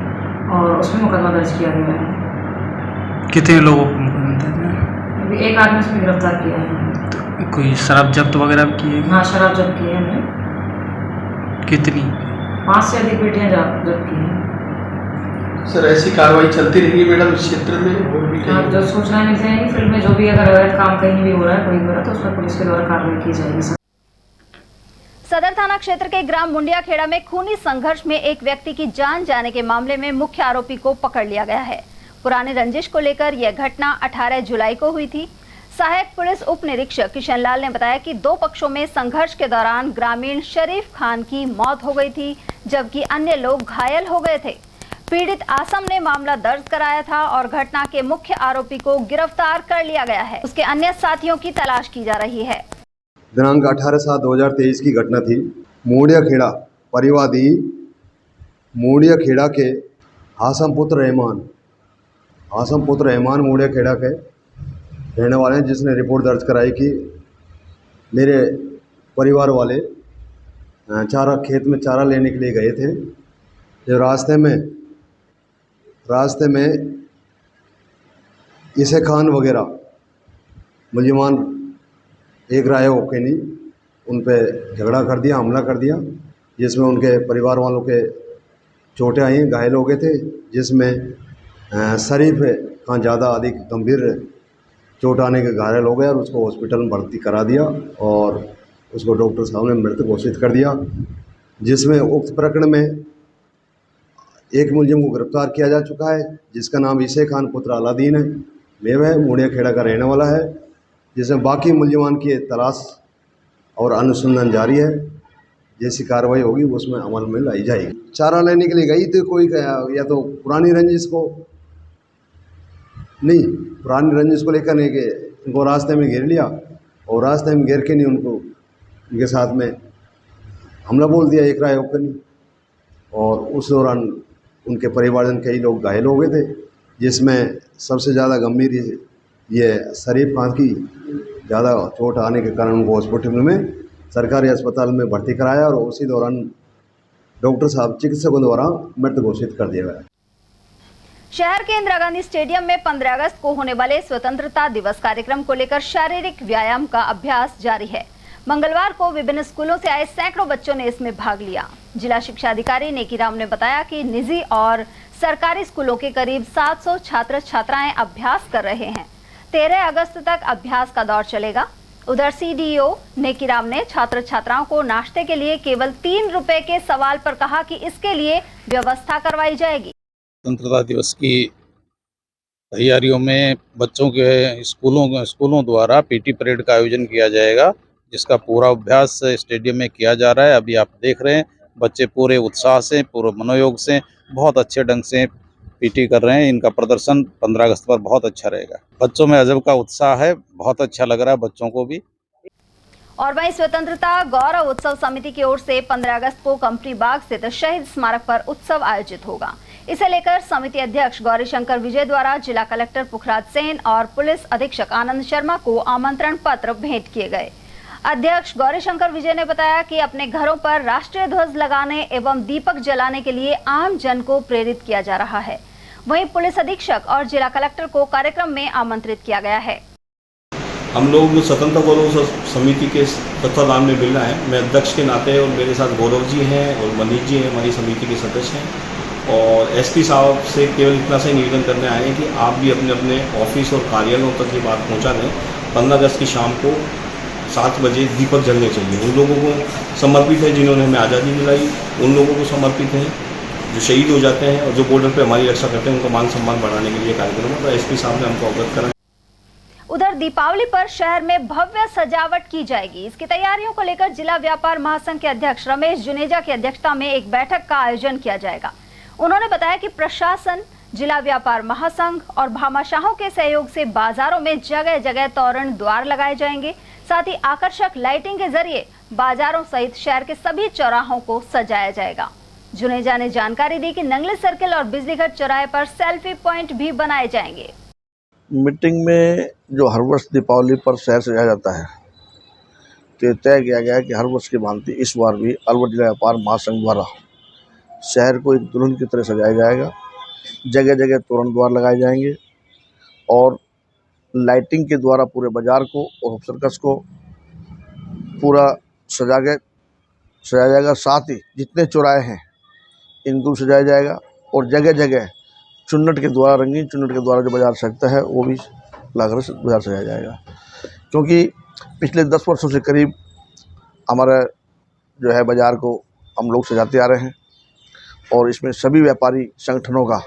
और उसमें मुकदमा दर्ज किया गया है। कितने लोगों को अभी एक आदमी उसमें गिरफ्तार किया है। तो कोई शराब जब्त वगैरह की है? हाँ, शराब जब्त की है हमने। कितनी? 5 से अधिक पेटियाँ जब्त की हैं। सर ऐसी कार्रवाई चलती रहेगी मैडम इस क्षेत्र में? और भी हाँ, जो सूचनाएं मिल जाएंगी फील्ड में, जो भी अगर अवैध काम कहीं भी हो रहा है कोई हो रहा है तो उसमें पुलिस के द्वारा कार्रवाई की जाएगी। सदर थाना क्षेत्र के ग्राम मुंडिया खेड़ा में खूनी संघर्ष में एक व्यक्ति की जान जाने के मामले में मुख्य आरोपी को पकड़ लिया गया है। पुराने रंजिश को लेकर यह घटना 18 जुलाई को हुई थी। सहायक पुलिस उप निरीक्षक किशन लाल ने बताया कि 2 पक्षों में संघर्ष के दौरान ग्रामीण शरीफ खान की मौत हो गई थी, जबकि अन्य लोग घायल हो गए थे। पीड़ित आसम ने मामला दर्ज कराया था और घटना के मुख्य आरोपी को गिरफ्तार कर लिया गया है। उसके अन्य साथियों की तलाश की जा रही है। दिनांक 18/7/2023 की घटना थी। मुंडिया खेड़ा परिवादी मुंडिया खेड़ा के आसम पुत्र रहमान मुंडिया खेड़ा के रहने वाले हैं, जिसने रिपोर्ट दर्ज कराई कि मेरे परिवार वाले खेत में चारा लेने के लिए गए थे। जो रास्ते में इसे खान वगैरह मुलजिमान एक राय होके नहीं उन पे झगड़ा कर दिया, हमला कर दिया, जिसमें उनके परिवार वालों के चोटें आई, घायल हो गए थे, जिसमें शरीफ खान ज़्यादा अधिक गंभीर चोट आने के घायल हो गया और उसको हॉस्पिटल में भर्ती करा दिया और उसको डॉक्टर साहब ने मृत घोषित कर दिया। जिसमें उक्त प्रकरण में एक मुलजिम को गिरफ्तार किया जा चुका है, जिसका नाम इसे खान पुत्र अलादीन है, मेव है, मुंडिया खेड़ा का रहने वाला है। जिसमें बाकी मुलजिमान की तलाश और अनुसंधान जारी है। जैसी कार्रवाई होगी उसमें अमल में लाई जाएगी। चारा लेने के लिए गई थी कोई, या तो पुरानी रंजिश को लेकर नहीं गए, उनको रास्ते में घेर लिया और रास्ते में घेर के नहीं उनके साथ में हमला बोल दिया एक राय होकर नहीं, और उस दौरान उनके परिवारजन कई लोग घायल हो गए थे, जिसमें सबसे ज़्यादा गंभीर ये शरीफ खान की ज़्यादा चोट आने के कारण उनको हॉस्पिटल में सरकारी अस्पताल में भर्ती कराया और उसी दौरान डॉक्टर साहब चिकित्सकों द्वारा मृत घोषित कर दिया गया। शहर के इंदिरा गांधी स्टेडियम में 15 अगस्त को होने वाले स्वतंत्रता दिवस कार्यक्रम को लेकर शारीरिक व्यायाम का अभ्यास जारी है। मंगलवार को विभिन्न स्कूलों से आए सैकड़ों बच्चों ने इसमें भाग लिया। जिला शिक्षा अधिकारी नेकीराम ने बताया कि निजी और सरकारी स्कूलों के करीब 700 छात्र छात्राएं अभ्यास कर रहे हैं। 13 अगस्त तक अभ्यास का दौर चलेगा। उधर सीडीओ नेकीराम ने छात्र छात्राओं को नाश्ते के लिए केवल 3 रुपए के सवाल पर कहा कि इसके लिए व्यवस्था करवाई जाएगी। स्वतंत्रता दिवस की तैयारियों में बच्चों के स्कूलों द्वारा पीटी परेड का आयोजन किया जाएगा, जिसका पूरा अभ्यास स्टेडियम में किया जा रहा है। अभी आप देख रहे हैं बच्चे पूरे उत्साह से, पूरे मनोयोग से, बहुत अच्छे ढंग से पीटी कर रहे हैं। इनका प्रदर्शन 15 अगस्त पर बहुत अच्छा रहेगा। बच्चों में अजब का उत्साह है, बहुत अच्छा लग रहा है बच्चों को भी। और वहीं स्वतंत्रता गौरव उत्सव समिति की ओर से 15 अगस्त को कंपनी बाग स्थित शहीद स्मारक पर उत्सव आयोजित होगा। इसे लेकर समिति अध्यक्ष गौरीशंकर विजय द्वारा जिला कलेक्टर पुखराज सेन और पुलिस अधीक्षक आनंद शर्मा को आमंत्रण पत्र भेंट किए गए। अध्यक्ष गौरीशंकर विजय ने बताया कि अपने घरों पर राष्ट्रीय ध्वज लगाने एवं दीपक जलाने के लिए आम जन को प्रेरित किया जा रहा है। वहीं पुलिस अधीक्षक और जिला कलेक्टर को कार्यक्रम में आमंत्रित किया गया है। हम लोग स्वतंत्रता गौरव समिति के तत्वाधान में मिलना है। मैं अध्यक्ष के नाते और मेरे साथ गौरव जी हैं और मनीष जी हैं, हमारी समिति के सदस्य हैं। और एसपी साहब से केवल इतना से निवेदन करने आए हैं कि आप भी अपने अपने ऑफिस और कार्यालयों तक ये बात पहुंचा दें। 15 अगस्त की शाम को 7 बजे दीपक जलने चाहिए। उन लोगों को समर्पित है जिन्होंने हमें आज़ादी दिलाई, उन लोगों को समर्पित है जो शहीद हो जाते हैं और जो बॉर्डर पे हमारी रक्षा करते हैं, उनका मान सम्मान बढ़ाने के लिए कार्यक्रम है। तो एसपी साहब ने हमको अवगत करा। उधर दीपावली पर शहर में भव्य सजावट की जाएगी। इसकी तैयारियों को लेकर जिला व्यापार महासंघ के अध्यक्ष रमेश जुनेजा की अध्यक्षता में एक बैठक का आयोजन किया जाएगा। उन्होंने बताया कि प्रशासन, जिला व्यापार महासंघ और भामाशाहों के सहयोग से बाजारों में जगह जगह तोरण द्वार लगाए जाएंगे। साथ ही आकर्षक लाइटिंग के जरिए बाजारों सहित शहर के सभी चौराहों को सजाया जाएगा। जुनेजा ने जानकारी दी कि नंगली सर्किल और बिजलीघर चौराहे पर सेल्फी पॉइंट भी बनाए जाएंगे। मीटिंग में जो हर वर्ष दीपावली पर शहर सजाया जाता है, तो तय किया गया है कि हर वर्ष की भांति इस बार भी अलवर जिला व्यापार महासंघ द्वारा शहर को एक दुल्हन की तरह सजाया जाएगा। जगह जगह तोरण द्वार लगाए जाएंगे और लाइटिंग के द्वारा पूरे बाजार को और सर्कस को पूरा सजाया जाएगा। साथ ही जितने चौराहे हैं इनको सजाया जाएगा और जगह जगह चुन्नट के द्वारा, रंगीन चुन्नट के द्वारा जो बाजार सजता है वो भी लाकर बाजार सजाया जाएगा। क्योंकि पिछले 10 वर्षों से करीब हमारा जो है बाजार को हम लोग सजाते आ रहे हैं और इसमें सभी व्यापारी संगठनों का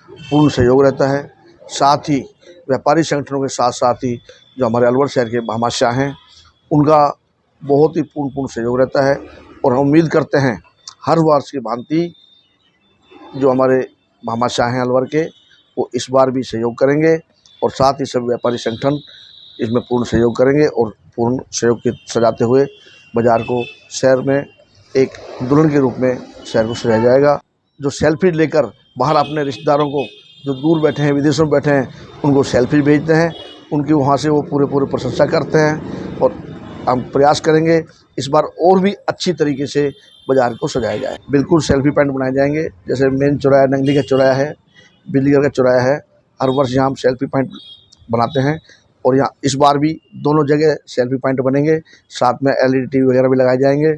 पूर्ण सहयोग रहता है। साथ ही व्यापारी संगठनों के साथ साथ ही जो हमारे अलवर शहर के भामाशाह हैं उनका बहुत ही पूर्ण सहयोग रहता है। और हम उम्मीद करते हैं हर वर्ष की भांति जो हमारे भामाशाह हैं अलवर के, वो इस बार भी सहयोग करेंगे और साथ ही सब व्यापारी संगठन इसमें पूर्ण सहयोग करेंगे और पूर्ण सहयोग के सजाते हुए बाज़ार को शहर में एक दुल्हन के रूप में शहर को सजाया जाएगा। जो सेल्फी लेकर बाहर अपने रिश्तेदारों को जो दूर बैठे हैं, विदेशों में बैठे हैं, उनको सेल्फी भेजते हैं, उनकी वहाँ से वो पूरे प्रशंसा करते हैं। और हम प्रयास करेंगे इस बार और भी अच्छी तरीके से बाज़ार को सजाया जाए। बिल्कुल सेल्फी पॉइंट बनाए जाएंगे, जैसे मेन चौराहा नंगली का चौराहा है, बिजलीघर का चौराहा है, हर वर्ष यहाँ हम सेल्फी पॉइंट बनाते हैं और यहाँ इस बार भी दोनों जगह सेल्फी पॉइंट बनेंगे। साथ में LED टीवी वगैरह भी लगाए जाएंगे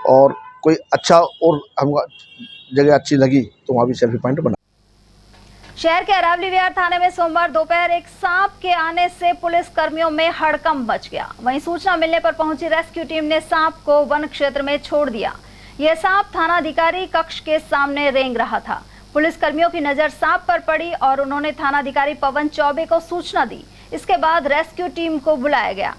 और कोई अच्छा और हमको जगह अच्छी लगी तो वहाँ भी सेल्फी पॉइंट बना। शहर के अरावली विहार थाने में सोमवार दोपहर एक सांप के आने से पुलिस कर्मियों में हड़कंप मच गया। वहीं सूचना मिलने पर पहुंची रेस्क्यू टीम ने सांप को वन क्षेत्र में छोड़ दिया। यह सांप थानाधिकारी कक्ष के सामने रेंग रहा था। पुलिस कर्मियों की नजर सांप पर पड़ी और उन्होंने थानाधिकारी पवन चौबे को सूचना दी। इसके बाद रेस्क्यू टीम को बुलाया गया।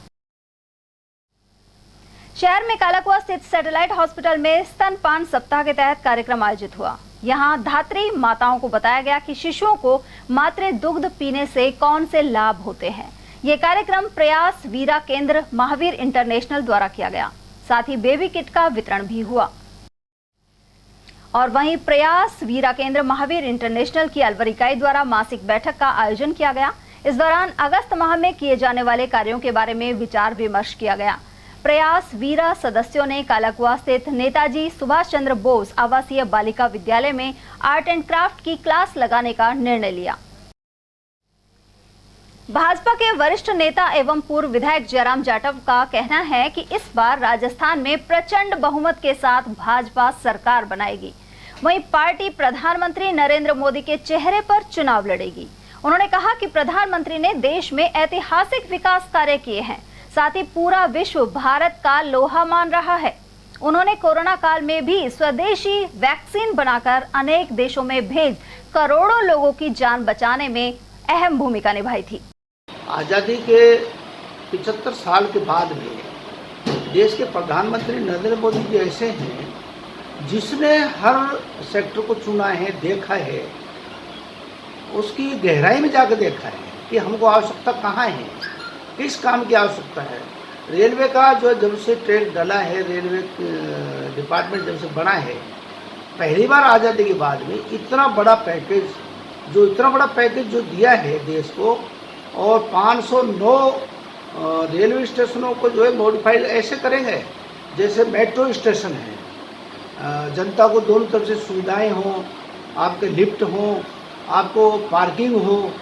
शहर में कालाकुआ स्थित सैटेलाइट हॉस्पिटल में स्तनपान सप्ताह के तहत कार्यक्रम आयोजित हुआ। यहां धात्री माताओं को बताया गया कि शिशुओं को मातृ दुग्ध पीने से कौन से लाभ होते हैं। ये कार्यक्रम प्रयास वीरा केंद्र महावीर इंटरनेशनल द्वारा किया गया। साथ ही बेबी किट का वितरण भी हुआ। और वहीं प्रयास वीरा केंद्र महावीर इंटरनेशनल की अलवर इकाई द्वारा मासिक बैठक का आयोजन किया गया। इस दौरान अगस्त माह में किए जाने वाले कार्यों के बारे में विचार विमर्श किया गया। प्रयास वीरा सदस्यों ने कालाकुआ स्थित नेताजी सुभाष चंद्र बोस आवासीय बालिका विद्यालय में आर्ट एंड क्राफ्ट की क्लास लगाने का निर्णय लिया। भाजपा के वरिष्ठ नेता एवं पूर्व विधायक जयराम जाटव का कहना है कि इस बार राजस्थान में प्रचंड बहुमत के साथ भाजपा सरकार बनाएगी। वहीं पार्टी प्रधानमंत्री नरेंद्र मोदी के चेहरे पर चुनाव लड़ेगी। उन्होंने कहा कि प्रधानमंत्री ने देश में ऐतिहासिक विकास कार्य किए हैं, साथ ही पूरा विश्व भारत का लोहा मान रहा है। उन्होंने कोरोना काल में भी स्वदेशी वैक्सीन बनाकर अनेक देशों में भेज करोड़ों लोगों की जान बचाने में अहम भूमिका निभाई थी। आज़ादी के 75 साल के बाद में देश के प्रधानमंत्री नरेंद्र मोदी जी ऐसे हैं जिसने हर सेक्टर को चुना है, देखा है, उसकी गहराई में जाकर देखा है कि हमको आवश्यकता कहाँ है, किस काम की आवश्यकता है। रेलवे का जो जब से ट्रेन डला है, रेलवे डिपार्टमेंट जब से बना है, पहली बार आज़ादी के बाद में इतना बड़ा पैकेज जो दिया है देश को, और 509 रेलवे स्टेशनों को जो है मॉडिफाइड ऐसे करेंगे जैसे मेट्रो स्टेशन है। जनता को दोनों तरफ से सुविधाएं हों, आपके लिफ्ट हों, आपको पार्किंग हो,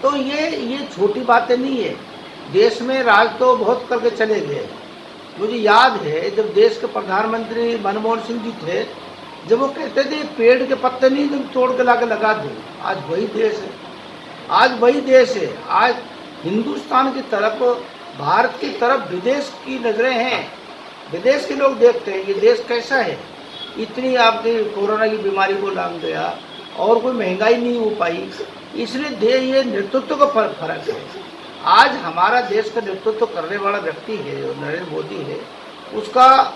तो ये छोटी बातें नहीं है। देश में राज तो बहुत करके चले गए। मुझे याद है जब देश के प्रधानमंत्री मनमोहन सिंह जी थे, जब वो कहते थे पेड़ के पत्ते नहीं तुम तोड़ के लाके लगा दो। आज वही देश है, आज वही देश है। आज हिंदुस्तान की तरफ, भारत की तरफ विदेश की नज़रें हैं। विदेश के लोग देखते हैं ये देश कैसा है। इतनी आपकी कोरोना की बीमारी को लांग गया और कोई महंगाई नहीं हो पाई, इसलिए ये नेतृत्व का फर्क है। आज हमारा देश का नेतृत्व करने वाला व्यक्ति है नरेंद्र मोदी है, उसका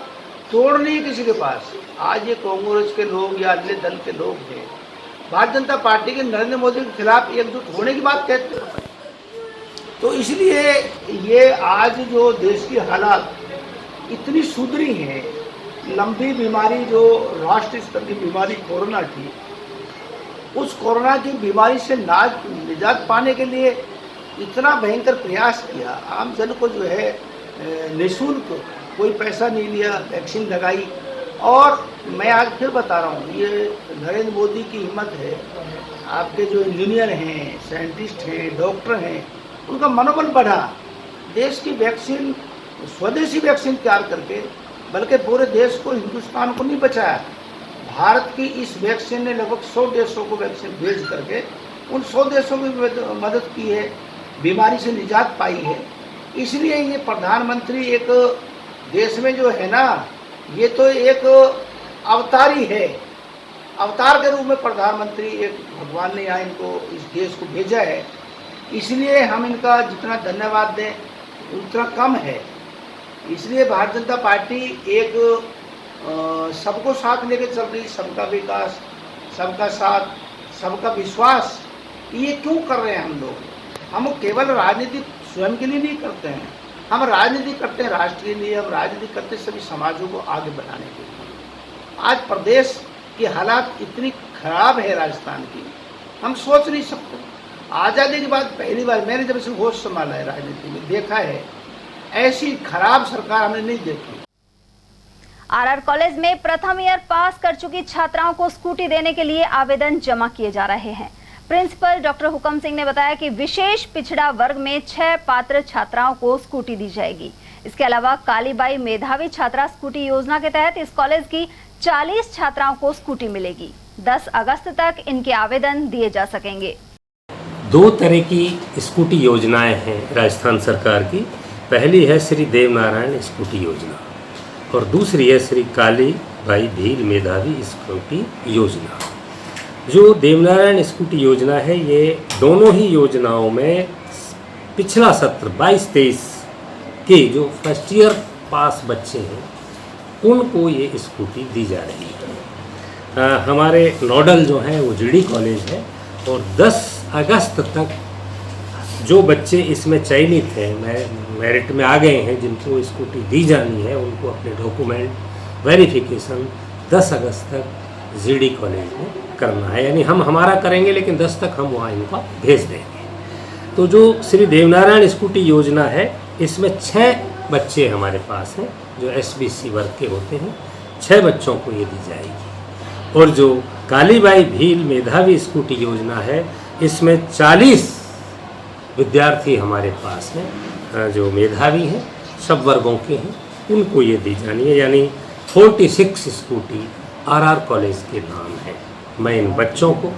तोड़ नहीं किसी के पास। आज ये कांग्रेस के लोग या अन्य दल के लोग हैं, भारतीय जनता पार्टी के नरेंद्र मोदी के खिलाफ एकजुट होने की बात कहते हैं। तो इसलिए ये आज जो देश की हालात इतनी सुधरी हैं, लंबी बीमारी जो राष्ट्रीय स्तर की बीमारी कोरोना की, उस कोरोना की बीमारी से निजात पाने के लिए इतना भयंकर प्रयास किया। आम जन को जो है निःशुल्क, कोई पैसा नहीं लिया, वैक्सीन लगाई। और मैं आज फिर बता रहा हूँ, ये नरेंद्र मोदी की हिम्मत है। आपके जो इंजीनियर हैं, साइंटिस्ट हैं, डॉक्टर हैं, उनका मनोबल बढ़ा। देश की वैक्सीन, स्वदेशी वैक्सीन तैयार करके, बल्कि पूरे देश को, हिंदुस्तान को नहीं बचाया। भारत की इस वैक्सीन ने लगभग 100 देशों को वैक्सीन भेज करके उन 100 देशों की मदद की है, बीमारी से निजात पाई है। इसलिए ये प्रधानमंत्री एक देश में जो है ना, ये तो एक अवतार ही है। अवतार के रूप में प्रधानमंत्री एक भगवान ने यहाँ इनको इस देश को भेजा है। इसलिए हम इनका जितना धन्यवाद दें उतना कम है। इसलिए भारतीय जनता पार्टी एक सबको साथ लेके चल रही, सबका विकास, सबका साथ, सबका विश्वास। ये क्यों कर रहे हैं हम लोग? हम केवल राजनीति स्वयं के लिए नहीं करते हैं, हम राजनीति करते हैं राष्ट्र के लिए, हम राजनीति करते हैं सभी समाजों को आगे बढ़ाने के लिए। आज प्रदेश की हालात इतनी खराब है राजस्थान की, हम सोच नहीं सकते। आज़ादी के बाद पहली बार मैंने जब से होश संभाला है राजनीति में, देखा है ऐसी खराब सरकार हमने नहीं देखी। आरआर कॉलेज में प्रथम ईयर पास कर चुकी छात्राओं को स्कूटी देने के लिए आवेदन जमा किए जा रहे हैं। प्रिंसिपल डॉक्टर हुकम सिंह ने बताया कि विशेष पिछड़ा वर्ग में 6 पात्र छात्राओं को स्कूटी दी जाएगी। इसके अलावा कालीबाई मेधावी छात्रा स्कूटी योजना के तहत इस कॉलेज की 40 छात्राओं को स्कूटी मिलेगी। 10 अगस्त तक इनके आवेदन दिए जा सकेंगे। 2 तरह की स्कूटी योजनाएं हैं राजस्थान सरकार की। पहली है श्री देवनारायण स्कूटी योजना और दूसरी है श्री कालीबाई भील मेधावी स्कूटी योजना। जो देवनारायण स्कूटी योजना है, ये दोनों ही योजनाओं में पिछला सत्र 22-23 के जो फर्स्ट ईयर पास बच्चे हैं उनको ये स्कूटी दी जा रही है। हमारे नोडल जो हैं वो जीडी कॉलेज है और 10 अगस्त तक जो बच्चे इसमें चयनित हैं, मेरिट में आ गए हैं, जिनको स्कूटी दी जानी है, उनको अपने डॉक्यूमेंट वेरिफिकेशन 10 अगस्त तक जीडी कॉलेज में करना है, यानी हम हमारा करेंगे लेकिन 10 तक हम वहाँ इनको भेज देंगे। तो जो श्री देवनारायण स्कूटी योजना है, इसमें 6 बच्चे हमारे पास हैं जो SBC वर्ग के होते हैं, 6 बच्चों को ये दी जाएगी। और जो कालीबाई भील मेधावी स्कूटी योजना है, इसमें 40 विद्यार्थी हमारे पास हैं जो मेधावी हैं, सब वर्गों के हैं, उनको ये दी जानी है, यानी 46 स्कूटी RR कॉलेज के नाम है। मैं इन बच्चों को,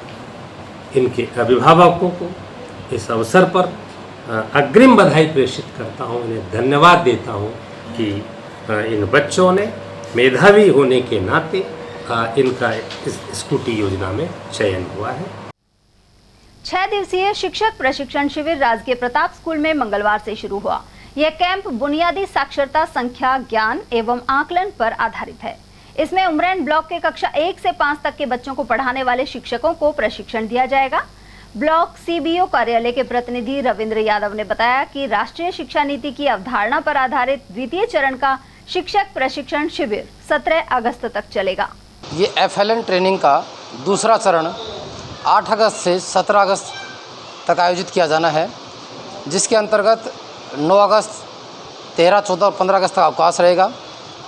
इनके अभिभावकों को इस अवसर पर अग्रिम बधाई प्रेषित करता हूँ, इन्हें धन्यवाद देता हूँ कि इन बच्चों ने मेधावी होने के नाते इनका इस स्कूटी योजना में चयन हुआ है। 6 दिवसीय शिक्षक प्रशिक्षण शिविर राजकीय प्रताप स्कूल में मंगलवार से शुरू हुआ। यह कैंप बुनियादी साक्षरता, संख्या, ज्ञान एवं आकलन पर आधारित है। इसमें उमरैन ब्लॉक के कक्षा 1 से 5 तक के बच्चों को पढ़ाने वाले शिक्षकों को प्रशिक्षण दिया जाएगा। ब्लॉक CBO कार्यालय के प्रतिनिधि रविंद्र यादव ने बताया कि राष्ट्रीय शिक्षा नीति की अवधारणा पर आधारित द्वितीय चरण का शिक्षक प्रशिक्षण शिविर 17 अगस्त तक चलेगा। ये FLN ट्रेनिंग का दूसरा चरण 8 अगस्त से 17 अगस्त तक आयोजित किया जाना है, जिसके अंतर्गत 9 अगस्त, 13, 14 और 15 अगस्त का अवकाश रहेगा।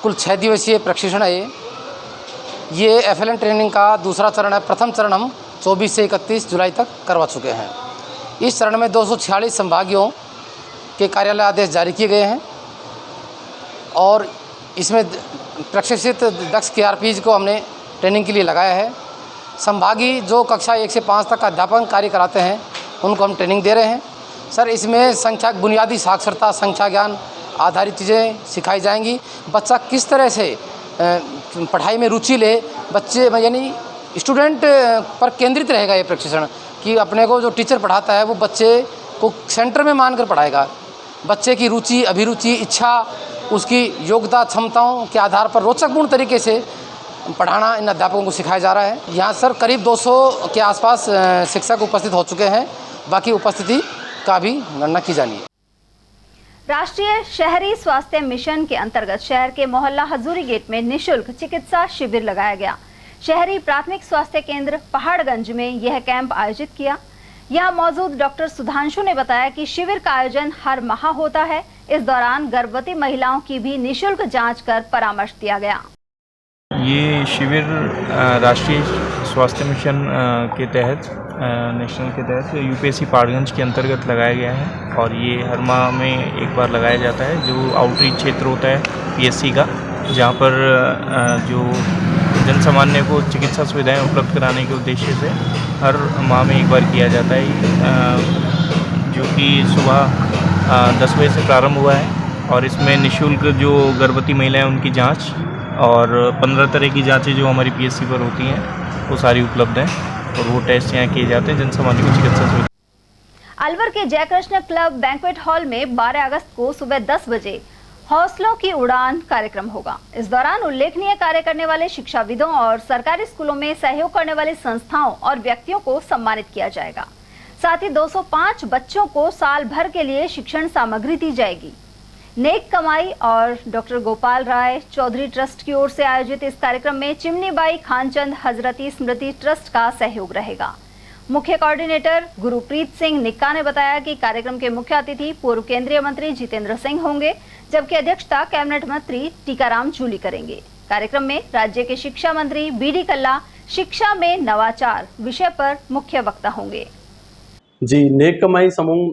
कुल 6 दिवसीय प्रशिक्षण है ये FLN ट्रेनिंग का दूसरा चरण है। प्रथम चरण हम 24 से 31 जुलाई तक करवा चुके हैं। इस चरण में 246 संभागियों के कार्यालय आदेश जारी किए गए हैं और इसमें प्रशिक्षित दक्ष KRPs को हमने ट्रेनिंग के लिए लगाया है। संभागी जो कक्षा 1 से 5 तक का अध्यापन कार्य कराते हैं उनको हम ट्रेनिंग दे रहे हैं। सर, इसमें संख्या, बुनियादी साक्षरता, संख्या ज्ञान आधारित चीज़ें सिखाई जाएंगी। बच्चा किस तरह से पढ़ाई में रुचि ले, बच्चे यानी स्टूडेंट पर केंद्रित रहेगा ये प्रशिक्षण, कि अपने को जो टीचर पढ़ाता है वो बच्चे को सेंटर में मानकर पढ़ाएगा। बच्चे की रुचि, अभिरुचि, इच्छा, उसकी योग्यता, क्षमताओं के आधार पर रोचकपूर्ण तरीके से पढ़ाना इन अध्यापकों को सिखाया जा रहा है। यहाँ सर करीब 200 के आसपास शिक्षक उपस्थित हो चुके हैं, बाकी उपस्थिति का भी गणना की जानी है। राष्ट्रीय शहरी स्वास्थ्य मिशन के अंतर्गत शहर के मोहल्ला हजूरी गेट में निःशुल्क चिकित्सा शिविर लगाया गया। शहरी प्राथमिक स्वास्थ्य केंद्र पहाड़गंज में यह कैंप आयोजित किया। यहां मौजूद डॉक्टर सुधांशु ने बताया कि शिविर का आयोजन हर माह होता है। इस दौरान गर्भवती महिलाओं की भी निःशुल्क जांच कर परामर्श दिया गया। ये शिविर राष्ट्रीय स्वास्थ्य मिशन के तहत, नेशनल के तहत UPSC पहाड़गंज के अंतर्गत लगाया गया है और ये हर माह में एक बार लगाया जाता है। जो आउटरीच क्षेत्र होता है PSC का, जहाँ पर जो जनसामान्य को चिकित्सा सुविधाएं उपलब्ध कराने के उद्देश्य से हर माह में एक बार किया जाता है, जो कि सुबह 10 बजे से प्रारंभ हुआ है। और इसमें निःशुल्क जो गर्भवती महिलाएं उनकी जांच और 15 तरह की जांचें जो हमारी PSC पर होती हैं वो सारी उपलब्ध हैं और वो टेस्ट यहाँ किए जाते हैं जनसामान्य को चिकित्सा सुविधा। अलवर के जयकृष्ण क्लब बैंक्वेट हॉल में 12 अगस्त को सुबह 10 बजे हौसलों की उड़ान कार्यक्रम होगा। इस दौरान उल्लेखनीय कार्य करने वाले शिक्षाविदों और सरकारी स्कूलों में सहयोग करने वाली संस्थाओं और व्यक्तियों को सम्मानित किया जाएगा। साथ ही 205 बच्चों को साल भर के लिए शिक्षण सामग्री दी जाएगी। नेक कमाई और डॉक्टर गोपाल राय चौधरी ट्रस्ट की ओर से आयोजित इस कार्यक्रम में चिमनीबाई खानचंद हजरती स्मृति ट्रस्ट का सहयोग रहेगा। मुख्य कोऑर्डिनेटर गुरुप्रीत सिंह निक्का ने बताया कि कार्यक्रम के मुख्य अतिथि पूर्व केंद्रीय मंत्री जितेंद्र सिंह होंगे, जबकि अध्यक्षता कैबिनेट मंत्री टीकाराम जूली करेंगे। कार्यक्रम में राज्य के शिक्षा मंत्री BD कल्ला शिक्षा में नवाचार विषय पर मुख्य वक्ता होंगे। जी, नेक कमाई समूह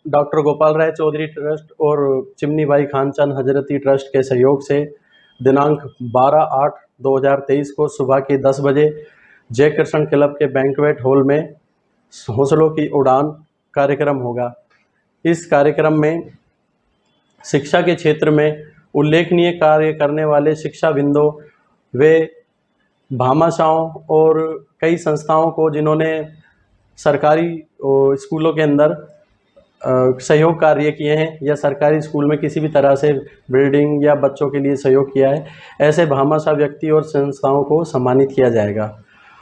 डॉक्टर गोपाल राय चौधरी ट्रस्ट और चिमनीबाई खानचंद हजरती ट्रस्ट के सहयोग से दिनांक 12/8/2023 को सुबह के 10 बजे जयकृष्ण क्लब के बैंक्वेट हॉल में हौसलों की उड़ान कार्यक्रम होगा। इस कार्यक्रम में शिक्षा के क्षेत्र में उल्लेखनीय कार्य करने वाले शिक्षाविदों व भामाशाहों और कई संस्थाओं को जिन्होंने सरकारी स्कूलों के अंदर सहयोग कार्य किए हैं या सरकारी स्कूल में किसी भी तरह से बिल्डिंग या बच्चों के लिए सहयोग किया है, ऐसे भामाशाह व्यक्ति और संस्थाओं को सम्मानित किया जाएगा।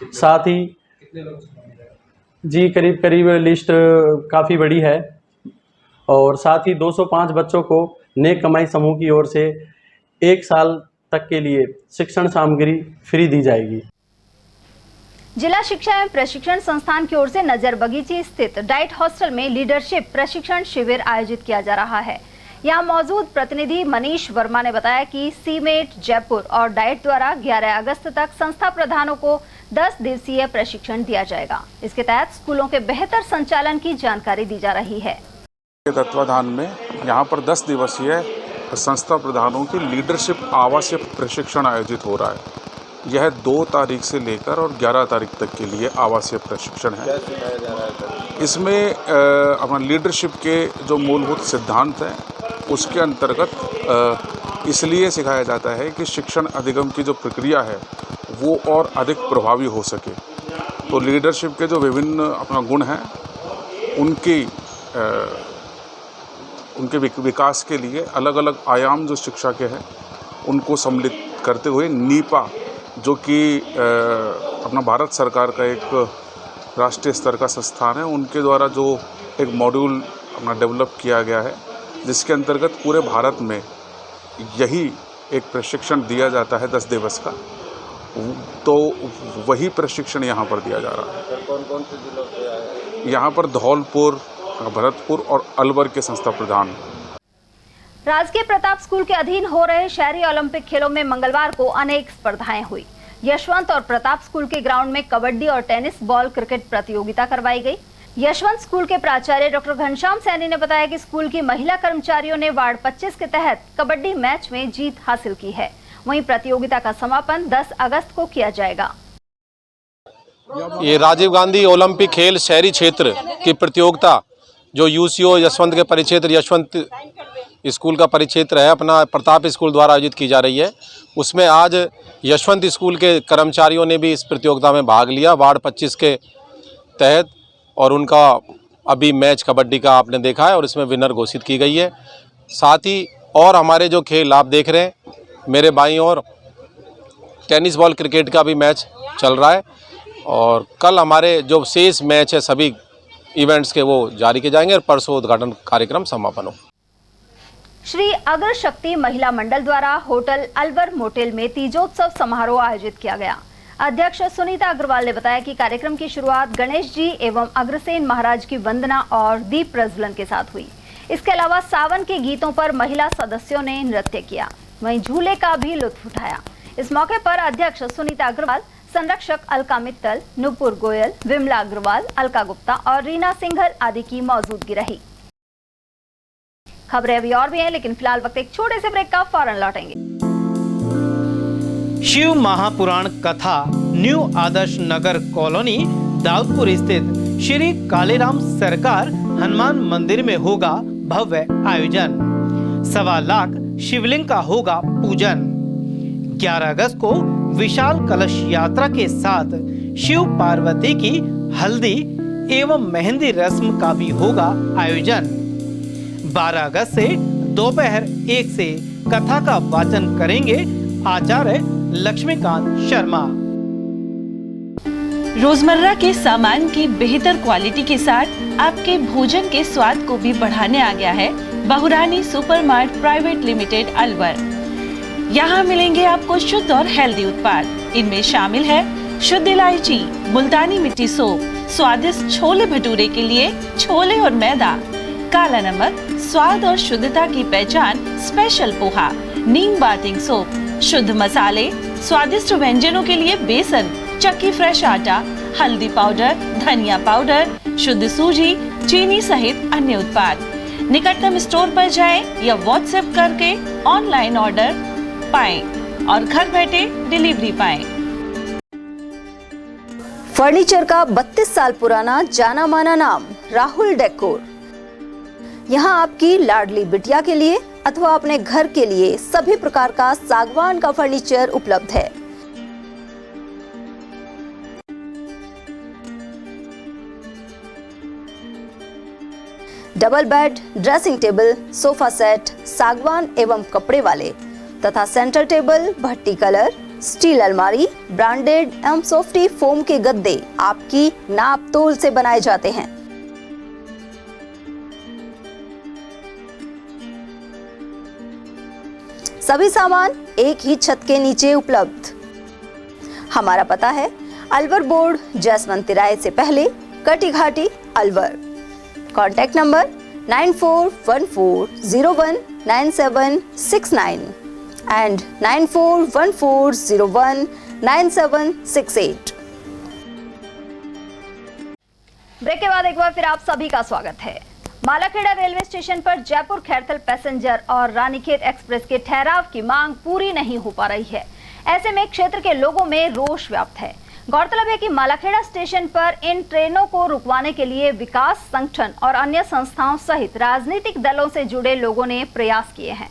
साथ ही जी करीब लिस्ट काफ़ी बड़ी है और साथ ही 205 बच्चों को नेक कमाई समूह की ओर से 1 साल तक के लिए शिक्षण सामग्री फ्री दी जाएगी। जिला शिक्षा एवं प्रशिक्षण संस्थान की ओर से नजर बगीची स्थित डाइट हॉस्टल में लीडरशिप प्रशिक्षण शिविर आयोजित किया जा रहा है। यहाँ मौजूद प्रतिनिधि मनीष वर्मा ने बताया कि सीमेट जयपुर और डाइट द्वारा 11 अगस्त तक संस्था प्रधानों को 10 दिवसीय प्रशिक्षण दिया जाएगा। इसके तहत स्कूलों के बेहतर संचालन की जानकारी दी जा रही है। तत्वाधान में यहाँ पर 10 दिवसीय संस्था प्रधानों की लीडरशिप आवासीय प्रशिक्षण आयोजित हो रहा है। यह 2 तारीख से लेकर और 11 तारीख तक के लिए आवासीय प्रशिक्षण है। इसमें अपना लीडरशिप के जो मूलभूत सिद्धांत हैं उसके अंतर्गत इसलिए सिखाया जाता है कि शिक्षण अधिगम की जो प्रक्रिया है वो और अधिक प्रभावी हो सके। तो लीडरशिप के जो विभिन्न अपना गुण हैं उनके विकास के लिए अलग अलग आयाम जो शिक्षा के हैं उनको सम्मिलित करते हुए नीपा, जो कि अपना भारत सरकार का एक राष्ट्रीय स्तर का संस्थान है, उनके द्वारा जो एक मॉड्यूल अपना डेवलप किया गया है, जिसके अंतर्गत पूरे भारत में यही एक प्रशिक्षण दिया जाता है 10 दिवस का। तो वही प्रशिक्षण यहाँ पर दिया जा रहा है। कौन-कौन से जिलों से आए? यहाँ पर धौलपुर, भरतपुर और अलवर के संस्था प्रधान। राजकीय प्रताप स्कूल के अधीन हो रहे शहरी ओलंपिक खेलों में मंगलवार को अनेक स्पर्धाएं हुई। यशवंत और प्रताप स्कूल के ग्राउंड में कबड्डी और टेनिस बॉल क्रिकेट प्रतियोगिता करवाई गई। यशवंत स्कूल के प्राचार्य डॉक्टर घनश्याम सैनी ने बताया कि स्कूल की महिला कर्मचारियों ने वार्ड 25 के तहत कबड्डी मैच में जीत हासिल की है। वहीं प्रतियोगिता का समापन 10 अगस्त को किया जाएगा। ये राजीव गांधी ओलंपिक खेल शहरी क्षेत्र की प्रतियोगिता जो यूसीओ यशवंत के परिक्षेत्र यशवंत स्कूल का परिक्षेत्र है अपना प्रताप स्कूल द्वारा आयोजित की जा रही है। उसमें आज यशवंत स्कूल के कर्मचारियों ने भी इस प्रतियोगिता में भाग लिया वार्ड 25 के तहत, और उनका अभी मैच कबड्डी का आपने देखा है और इसमें विनर घोषित की गई है। साथ ही और हमारे जो खेल आप देख रहे हैं मेरे बाईं ओर टेनिस बॉल क्रिकेट का भी मैच चल रहा है, और कल हमारे जो शेष मैच है सभी इवेंट्स के वो जारी किए जाएंगे और परसों उद्घाटन कार्यक्रम समापन हो। श्री अग्र शक्ति महिला मंडल द्वारा होटल अलवर मोटेल में तीजोत्सव समारोह आयोजित किया गया। अध्यक्ष सुनीता अग्रवाल ने बताया कि कार्यक्रम की शुरुआत गणेश जी एवं अग्रसेन महाराज की वंदना और दीप प्रज्वलन के साथ हुई। इसके अलावा सावन के गीतों पर महिला सदस्यों ने नृत्य किया, वहीं झूले का भी लुत्फ उठाया। इस मौके पर अध्यक्ष सुनीता अग्रवाल, संरक्षक अलका मित्तल, नुपुर गोयल, विमला अग्रवाल, अलका गुप्ता और रीना सिंघल आदि की मौजूदगी रही। खबरें अभी और भी हैं, लेकिन फिलहाल वक्त एक छोटे से ब्रेक का, फौरन लौटेंगे। शिव महापुराण कथा न्यू आदर्श नगर कॉलोनी दाऊदपुर स्थित श्री कालेराम सरकार हनुमान मंदिर में होगा भव्य आयोजन। 1.25 लाख शिवलिंग का होगा पूजन। 11 अगस्त को विशाल कलश यात्रा के साथ शिव पार्वती की हल्दी एवं मेहंदी रस्म का भी होगा आयोजन। 12 अगस्त से दोपहर 1 से कथा का वाचन करेंगे आचार्य लक्ष्मीकांत शर्मा। रोजमर्रा के सामान की बेहतर क्वालिटी के साथ आपके भोजन के स्वाद को भी बढ़ाने आ गया है बहुरानी सुपरमार्ट प्राइवेट लिमिटेड अलवर। यहाँ मिलेंगे आपको शुद्ध और हेल्दी उत्पाद। इनमें शामिल है शुद्ध इलायची, मुल्तानी मिट्टी सोप, स्वादिष्ट छोले भटूरे के लिए छोले और मैदा, काला नमक, स्वाद और शुद्धता की पहचान स्पेशल पोहा, नीम बाथिंग सोप, शुद्ध मसाले, स्वादिष्ट व्यंजनों के लिए बेसन, चक्की फ्रेश आटा, हल्दी पाउडर, धनिया पाउडर, शुद्ध सूजी, चीनी सहित अन्य उत्पाद। निकटतम स्टोर पर जाएं या व्हाट्सएप करके ऑनलाइन ऑर्डर पाएं और घर बैठे डिलीवरी पाएं। फर्नीचर का 32 साल पुराना जाना माना नाम राहुल डेकोर। यहाँ आपकी लाडली बिटिया के लिए अथवा अपने घर के लिए सभी प्रकार का सागवान का फर्नीचर उपलब्ध है। Double bed, dressing table, sofa set सागवान एवं कपड़े वाले तथा सेंटर टेबल, भट्टी कलर, स्टील अलमारी, ब्रांडेड एवं सॉफ्टी फोम के गद्दे आपकी नाप तोल से बनाए जाते हैं। सभी सामान एक ही छत के नीचे उपलब्ध। हमारा पता है अलवर बोर्ड, जसवंत तिराहे से पहले, Kati Ghati, Alwar. Contact number 9414019769 and 9414019768। Break के बाद एक बार फिर आप सभी का स्वागत है। मालाखेड़ा रेलवे स्टेशन पर जयपुर खैरथल पैसेंजर और रानीखेत एक्सप्रेस के ठहराव की मांग पूरी नहीं हो पा रही है। ऐसे में क्षेत्र के लोगों में रोष व्याप्त है। गौरतलब है कि मालाखेड़ा स्टेशन पर इन ट्रेनों को रुकवाने के लिए विकास संगठन और अन्य संस्थाओं सहित राजनीतिक दलों से जुड़े लोगों ने प्रयास किए हैं।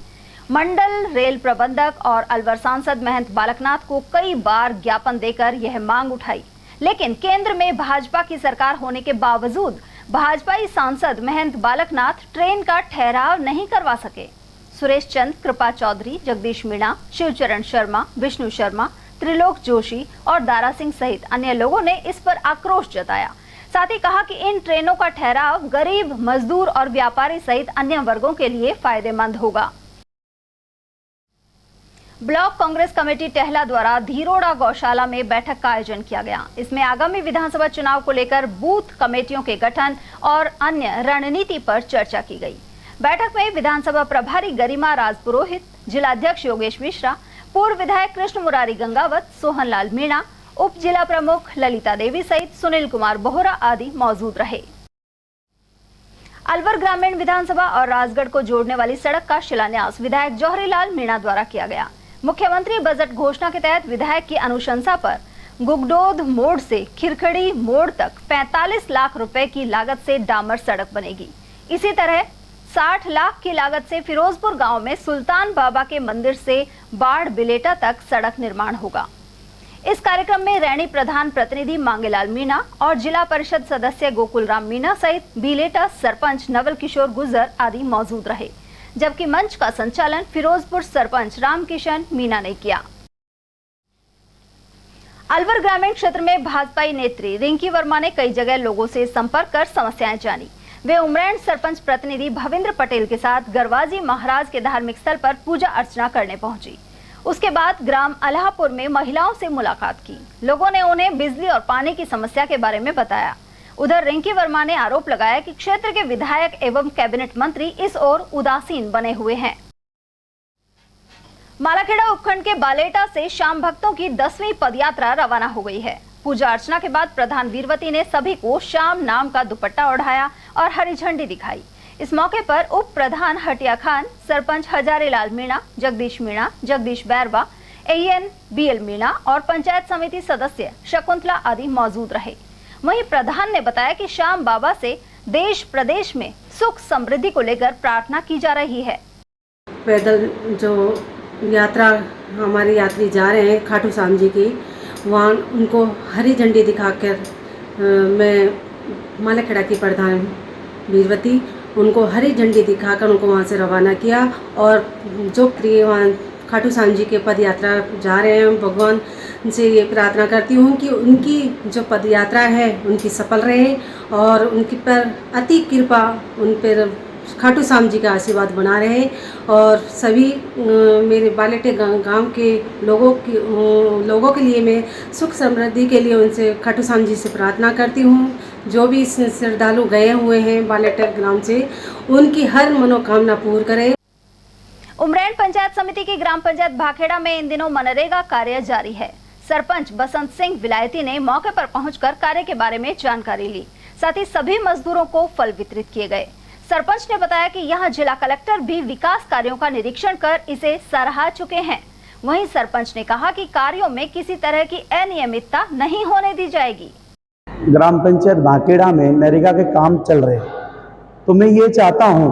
मंडल रेल प्रबंधक और अलवर सांसद महंत बालकनाथ को कई बार ज्ञापन देकर यह मांग उठाई, लेकिन केंद्र में भाजपा की सरकार होने के बावजूद भाजपाई सांसद महंत बालकनाथ ट्रेन का ठहराव नहीं करवा सके। सुरेश चंद, कृपा चौधरी, जगदीश मीणा, शिवचरण शर्मा, विष्णु शर्मा, त्रिलोक जोशी और दारा सिंह सहित अन्य लोगों ने इस पर आक्रोश जताया। साथ ही कहा कि इन ट्रेनों का ठहराव गरीब, मजदूर और व्यापारी सहित अन्य वर्गों के लिए फायदेमंद होगा। ब्लॉक कांग्रेस कमेटी टहला द्वारा धीरोड़ा गौशाला में बैठक का आयोजन किया गया। इसमें आगामी विधानसभा चुनाव को लेकर बूथ कमेटियों के गठन और अन्य रणनीति पर चर्चा की गई। बैठक में विधानसभा प्रभारी गरिमा राजपुरोहित, जिलाध्यक्ष योगेश मिश्रा, पूर्व विधायक कृष्ण मुरारी गंगावत, सोहनलाल मीणा, उप जिला प्रमुख ललिता देवी सहित सुनील कुमार बोहरा आदि मौजूद रहे। अलवर ग्रामीण विधानसभा और राजगढ़ को जोड़ने वाली सड़क का शिलान्यास विधायक जौहरीलाल मीणा द्वारा किया गया। मुख्यमंत्री बजट घोषणा के तहत विधायक की अनुशंसा पर गुगडोद मोड़ से खिरखड़ी मोड़ तक 45 लाख रुपए की लागत से डामर सड़क बनेगी। इसी तरह 60 लाख की लागत से फिरोजपुर गांव में सुल्तान बाबा के मंदिर से बाढ़ बिलेटा तक सड़क निर्माण होगा। इस कार्यक्रम में रैणी प्रधान प्रतिनिधि मांगेलाल मीणा और जिला परिषद सदस्य गोकुल राम मीणा सहित बिलेटा सरपंच नवल किशोर गुर्जर आदि मौजूद रहे, जबकि मंच का संचालन फिरोजपुर सरपंच रामकिशन मीणा ने किया। अलवर ग्रामीण क्षेत्र में भाजपाई नेत्री रिंकी वर्मा ने कई जगह लोगों से संपर्क कर समस्याएं जानी। वे उमरैन सरपंच प्रतिनिधि भविंद्र पटेल के साथ गरवाजी महाराज के धार्मिक स्थल पर पूजा अर्चना करने पहुंची। उसके बाद ग्राम अल्लाहपुर में महिलाओं से मुलाकात की। लोगों ने उन्हें बिजली और पानी की समस्या के बारे में बताया। उधर रिंकी वर्मा ने आरोप लगाया कि क्षेत्र के विधायक एवं कैबिनेट मंत्री इस ओर उदासीन बने हुए हैं। मालाखेड़ा उपखंड के बालेटा से शाम भक्तों की 10वीं पदयात्रा रवाना हो गई है। पूजा अर्चना के बाद प्रधान वीरवती ने सभी को शाम नाम का दुपट्टा ओढ़ाया और हरी झंडी दिखाई। इस मौके पर उप प्रधान हटिया खान, सरपंच हजारीलाल मीणा, जगदीश मीणा, जगदीश बैरवा, AN BL मीणा और पंचायत समिति सदस्य शकुंतला आदि मौजूद रहे। वहीं प्रधान ने बताया कि शाम बाबा से देश प्रदेश में सुख समृद्धि को लेकर प्रार्थना की जा रही है। पैदल जो यात्रा हमारे यात्री जा रहे हैं खाटू श्याम जी की, वहाँ उनको हरी झंडी दिखाकर मैं मालाखेड़ा की प्रधान वीरवती उनको हरी झंडी दिखाकर उनको वहाँ से रवाना किया। और जो प्रिय वहाँ खाटू श्याम जी के पद यात्रा जा रहे हैं, भगवान से ये प्रार्थना करती हूँ कि उनकी जो पद यात्रा है उनकी सफल रहे और उनकी पर अति कृपा, उन पर खाटू श्याम जी का आशीर्वाद बना रहे। और सभी मेरे बालेटे गांव के लोगों के लिए मैं सुख समृद्धि के लिए उनसे खाटू श्याम जी से प्रार्थना करती हूँ। जो भी श्रद्धालु गए हुए हैं बालेटे ग्राम से, उनकी हर मनोकामना पूर्ण करे। उमरैन पंचायत समिति की ग्राम पंचायत भाखेड़ा में इन दिनों मनरेगा कार्य जारी है। सरपंच बसंत सिंह विलायती ने मौके पर पहुंचकर कार्य के बारे में जानकारी ली। साथ ही सभी मजदूरों को फल वितरित किए गए। सरपंच ने बताया कि यहां जिला कलेक्टर भी विकास कार्यों का निरीक्षण कर इसे सराहा चुके हैं। वहीं सरपंच ने कहा कि कार्यों में किसी तरह की अनियमितता नहीं होने दी जाएगी। ग्राम पंचायत भाखेड़ा में नरेगा के काम चल रहे हैं, तो मैं ये चाहता हूं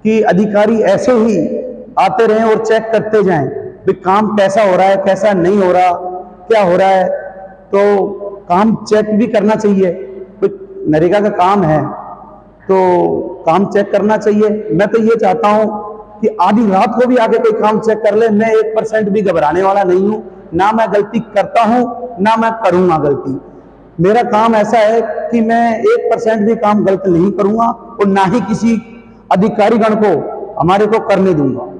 कि अधिकारी ऐसे ही आते रहें और चेक करते जाएं कि काम कैसा हो रहा है, कैसा नहीं हो रहा, क्या हो रहा है। तो काम चेक भी करना चाहिए। नरेगा का काम है तो काम चेक करना चाहिए। मैं तो ये चाहता हूं कि आधी रात को भी आके कोई काम चेक कर ले। मैं 1% भी घबराने वाला नहीं हूं। ना मैं गलती करता हूं, ना मैं करूंगा गलती। मेरा काम ऐसा है कि मैं 1% भी काम गलत नहीं करूंगा और ना ही किसी अधिकारीगण को हमारे को करने दूंगा।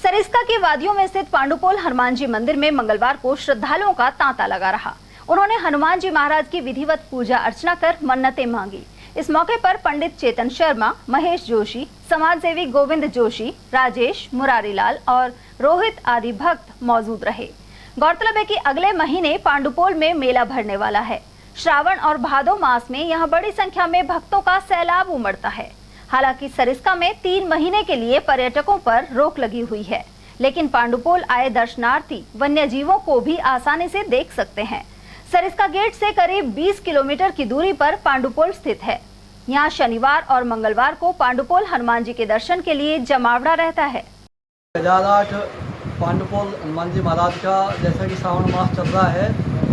सरिस्का की वादियों में स्थित पांडुपोल हनुमान जी मंदिर में मंगलवार को श्रद्धालुओं का तांता लगा रहा। उन्होंने हनुमान जी महाराज की विधिवत पूजा अर्चना कर मन्नतें मांगी। इस मौके पर पंडित चेतन शर्मा, महेश जोशी, समाजसेवी गोविंद जोशी, राजेश, मुरारीलाल और रोहित आदि भक्त मौजूद रहे। गौरतलब है कि अगले महीने पांडुपोल में मेला भरने वाला है। श्रावण और भादो मास में यहां बड़ी संख्या में भक्तों का सैलाब उमड़ता है। हालांकि सरिस्का में 3 महीने के लिए पर्यटकों पर रोक लगी हुई है, लेकिन पांडुपोल आए दर्शनार्थी वन्य जीवों को भी आसानी से देख सकते हैं। सरिस्का गेट से करीब 20 किलोमीटर की दूरी पर पांडुपोल स्थित है। यहाँ शनिवार और मंगलवार को पांडुपोल हनुमान जी के दर्शन के लिए जमावड़ा रहता है। 2008 पांडुपोल हनुमान जी महाराज का जैसा कि श्रावण मास चल रहा है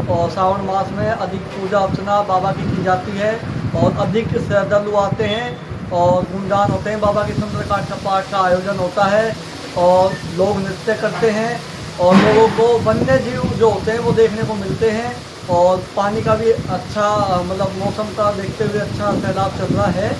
और श्रावण मास में अधिक पूजा अर्चना बाबा की जाती है और अधिक श्रद्धालु आते हैं और गुणगान होते हैं। बाबा के सुंदरकांड का पाठ का आयोजन होता है और लोग नृत्य करते हैं और लोगों को वन्य जीव जो होते हैं वो देखने को मिलते हैं और पानी का भी अच्छा मतलब मौसम का देखते हुए अच्छा सैलाब चल रहा है।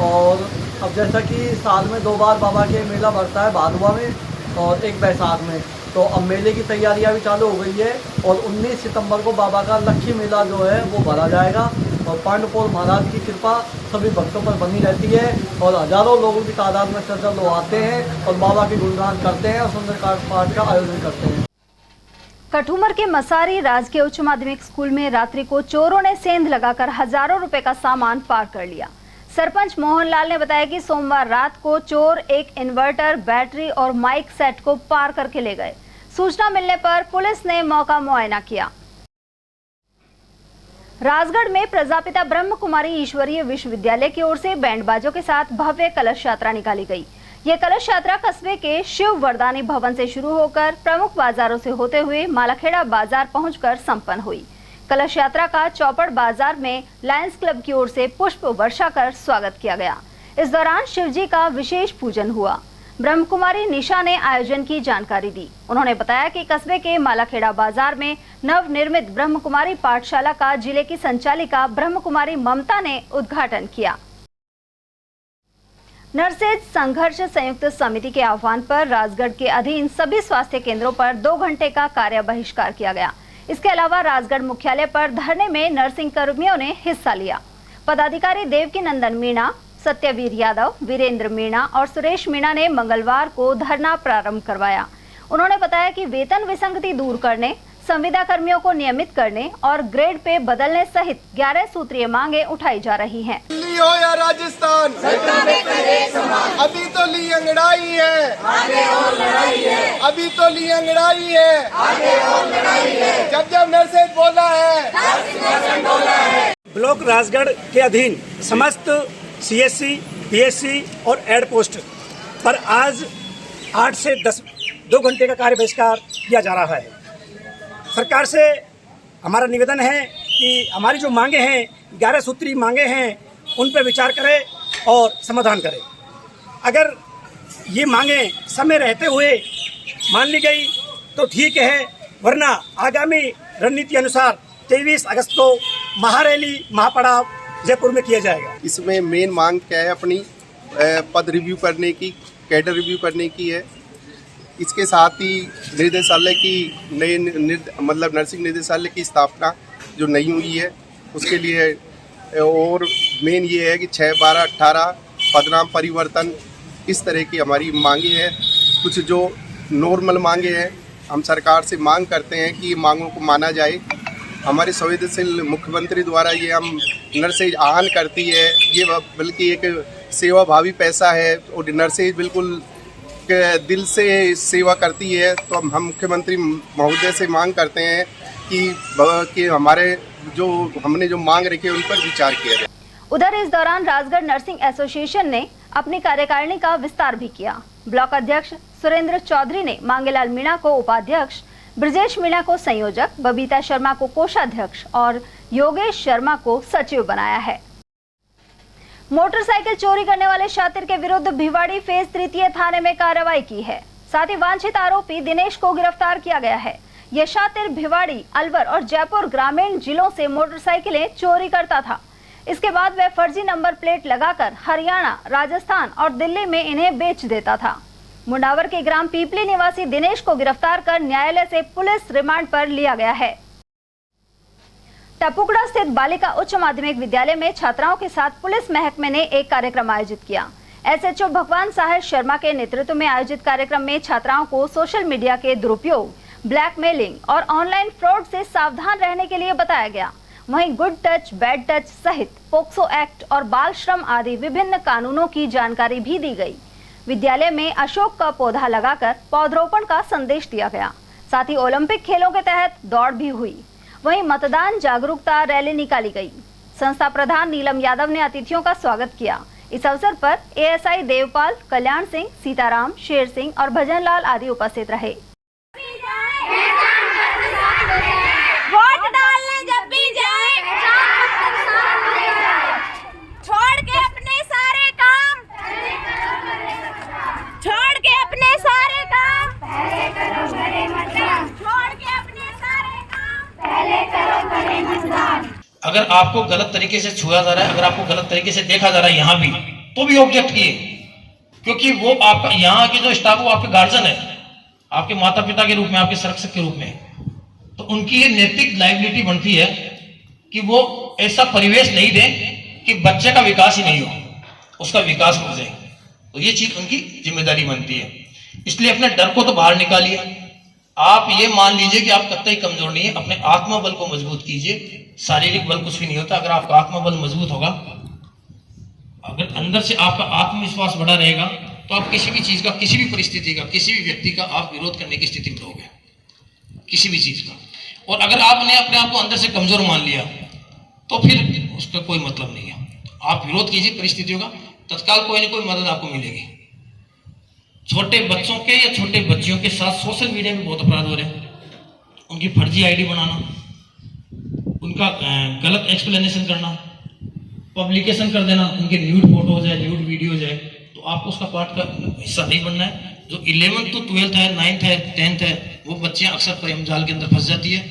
और अब जैसा कि साल में 2 बार बाबा के मेला भरता है, भादुआ में और एक बैसाख में, तो अब मेले की तैयारियां भी चालू हो गई है और 19 सितंबर को बाबा का लक्खी मेला जो है वो भरा जाएगा और पांडुपोल महाराज की कृपा सभी भक्तों पर बनी रहती है और हजारों लोगों की तादाद में श्रद्धालु आते हैं और बाबा के गुणगान करते हैं और सुंदरकांड पाठ का आयोजन करते हैं। कठूमर के मसारी राजकीय उच्च माध्यमिक स्कूल में रात्रि को चोरों ने सेंध लगाकर हजारों रुपए का सामान पार कर लिया। सरपंच मोहनलाल ने बताया कि सोमवार रात को चोर एक इन्वर्टर, बैटरी और माइक सेट को पार करके ले गए। सूचना मिलने पर पुलिस ने मौका मुआयना किया। राजगढ़ में प्रजापिता ब्रह्म कुमारी ईश्वरीय विश्वविद्यालय की ओर से बैंड बाजों के साथ भव्य कलश यात्रा निकाली गई। यह कलश यात्रा कस्बे के शिव वरदानी भवन से शुरू होकर प्रमुख बाजारों से होते हुए मालाखेड़ा बाजार पहुंचकर संपन्न हुई। कलश यात्रा का चौपड़ बाजार में लायंस क्लब की ओर से पुष्प वर्षा कर स्वागत किया गया। इस दौरान शिवजी का विशेष पूजन हुआ। ब्रह्म कुमारी निशा ने आयोजन की जानकारी दी। उन्होंने बताया कि कस्बे के मालाखेड़ा बाजार में नवनिर्मित ब्रह्म कुमारी पाठशाला का जिले की संचालिका ब्रह्म कुमारी ममता ने उद्घाटन किया। नरसेज संघर्ष संयुक्त समिति के आह्वान पर राजगढ़ के अधीन सभी स्वास्थ्य केंद्रों पर 2 घंटे का कार्य बहिष्कार किया गया। इसके अलावा राजगढ़ मुख्यालय पर धरने में नर्सिंग कर्मियों ने हिस्सा लिया। पदाधिकारी देवकी नंदन मीणा, सत्यवीर यादव, वीरेंद्र मीणा और सुरेश मीणा ने मंगलवार को धरना प्रारंभ करवाया। उन्होंने बताया कि वेतन विसंगति दूर करने, संविदा कर्मियों को नियमित करने और ग्रेड पे बदलने सहित 11 सूत्रीय मांगे उठाई जा रही हैं। दिल्ली हो या राजस्थान, अभी तो ली अंगड़ाई है, आगे और लड़ाई है। अभी तो ली अंगड़ाई है, आगे और लड़ाई है। जब जब नरसेज बोला है। ब्लॉक राजगढ़ के अधीन समस्त सीएससी, पीएससी और एड पोस्ट पर आज 8 से 10 2 घंटे का कार्य बहिष्कार किया जा रहा है। सरकार से हमारा निवेदन है कि हमारी जो मांगे हैं, 11 सूत्री मांगे हैं, उन पर विचार करें और समाधान करें। अगर ये मांगे समय रहते हुए मान ली गई तो ठीक है, वरना आगामी रणनीति अनुसार 23 अगस्त को महारैली महापड़ाव जयपुर में किया जाएगा। इसमें मेन मांग क्या है? अपनी पद रिव्यू करने की, कैडर रिव्यू करने की है। इसके साथ ही निर्देशालय की नए मतलब नर्सिंग निर्देशालय की स्थापना जो नई हुई है उसके लिए, और मेन ये है कि 6, 12, 18 पदनाम परिवर्तन, इस तरह की हमारी मांगे हैं। कुछ जो नॉर्मल मांगे हैं, हम सरकार से मांग करते हैं कि ये मांगों को माना जाए। हमारे संवेदनशील मुख्यमंत्री द्वारा ये हम नर्सेज आहन करती है, ये बल्कि एक सेवा भावी पैसा है और नर्सेज बिल्कुल दिल से सेवा करती है। तो हम मुख्यमंत्री महोदय से मांग करते हैं कि हमारे हमने जो मांग रखी है उन पर विचार किया जाए। उधर इस दौरान राजगढ़ नर्सिंग एसोसिएशन ने अपनी कार्यकारिणी का विस्तार भी किया। ब्लॉक अध्यक्ष सुरेंद्र चौधरी ने मांगेलाल मीणा को उपाध्यक्ष, ब्रजेश मीणा को संयोजक, बबीता शर्मा को कोषाध्यक्ष और योगेश शर्मा को सचिव बनाया है। मोटरसाइकिल चोरी करने वाले शातिर के विरुद्ध भिवाड़ी फेज 3 थाने में कार्रवाई की है। साथ ही वांछित आरोपी दिनेश को गिरफ्तार किया गया है। यह शातिर भिवाड़ी, अलवर और जयपुर ग्रामीण जिलों से मोटरसाइकिलें चोरी करता था। इसके बाद वह फर्जी नंबर प्लेट लगाकर हरियाणा, राजस्थान और दिल्ली में इन्हें बेच देता था। मुंडावर के ग्राम पीपली निवासी दिनेश को गिरफ्तार कर न्यायालय से पुलिस रिमांड पर लिया गया है। टपुकड़ा स्थित बालिका उच्च माध्यमिक विद्यालय में छात्राओं के साथ पुलिस महकमे ने एक कार्यक्रम आयोजित किया। एसएचओ भगवान साहिब शर्मा के नेतृत्व में आयोजित कार्यक्रम में छात्राओं को सोशल मीडिया के दुरुपयोग, ब्लैकमेलिंग और ऑनलाइन फ्रॉड से सावधान रहने के लिए बताया गया। वहीं गुड टच, बैड टच सहित पोक्सो एक्ट और बाल श्रम आदि विभिन्न कानूनों की जानकारी भी दी गई। विद्यालय में अशोक का पौधा लगाकर पौधरोपण का संदेश दिया गया। साथ ही ओलंपिक खेलों के तहत दौड़ भी हुई। वहीं मतदान जागरूकता रैली निकाली गई। संस्था प्रधान नीलम यादव ने अतिथियों का स्वागत किया। इस अवसर पर एएसआई देवपाल, कल्याण सिंह, सीताराम, शेर सिंह और भजन लाल आदि उपस्थित रहे। वोट डालने जब भी जाए, छोड़ के अपने सारे काम, छोड़ के अपने सारे काम, छोड़ के अपने सारे काम, पहले करो करे मतदान। अगर आपको गलत तरीके से छुआ जा रहा है, अगर आपको गलत तरीके से देखा जा रहा है यहाँ भी, तो भी ऑब्जेक्ट किए, क्योंकि वो आपका यहाँ के जो स्टाफ वो आपके गार्जियन है, आपके माता पिता के रूप में, आपके संरक्षक के रूप में, तो उनकी ये नैतिक लायबिलिटी बनती है कि वो ऐसा परिवेश नहीं दें कि बच्चे का विकास ही नहीं हो, उसका विकास हो जाए। तो ये चीज उनकी जिम्मेदारी बनती है। इसलिए अपने डर को तो बाहर निकालिए। आप ये मान लीजिए कि आप कतई कमजोर नहीं है, अपने आत्मबल को मजबूत कीजिए। शारीरिक बल कुछ भी नहीं होता। अगर आपका आत्मबल मजबूत होगा, अगर अंदर से आपका आत्मविश्वास बढ़ा रहेगा, तो आप किसी भी चीज का, किसी भी परिस्थिति का, किसी भी व्यक्ति का आप विरोध करने की स्थिति में रहोगे, किसी भी चीज का। और अगर आपने अपने आप को अंदर से कमजोर मान लिया, तो फिर उसका कोई मतलब नहीं है। आप विरोध कीजिए परिस्थितियों का, तत्काल कोई ना कोई मदद आपको मिलेगी। छोटे बच्चों के या छोटे बच्चियों के साथ सोशल मीडिया में बहुत अपराध हो रहे हैं। उनकी फर्जी आईडी बनाना, उनका गलत एक्सप्लेनेशन करना, पब्लिकेशन कर देना, उनके न्यूड फोटोज है, न्यूड वीडियोज है, तो आपको उसका पार्ट का हिस्सा नहीं बनना है। जो 11th to 12th है, 9th है, 10th है, वो बच्चे अक्सर प्रेम जाल के अंदर फंस जाती है।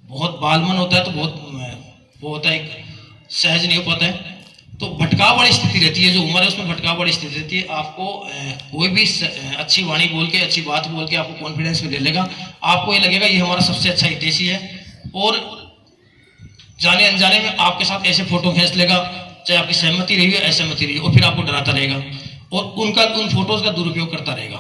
बहुत बालमन होता है, तो बहुत वो होता है, सहज नहीं हो पाता है, तो भटकाव वाली स्थिति रहती है। जो उम्र है उसमें भटकाव वाली स्थिति रहती है। आपको कोई भी अच्छी वाणी बोल के, अच्छी बात बोल के आपको कॉन्फिडेंस में ले लेगा। आपको ये लगेगा ये हमारा सबसे अच्छा हितैषी है, और जाने अनजाने में आपके साथ ऐसे फोटो खींच लेगा, चाहे आपकी सहमति रही हो, असहमति रही हो, और फिर आपको डराता रहेगा और उन फोटोज का दुरुपयोग करता रहेगा।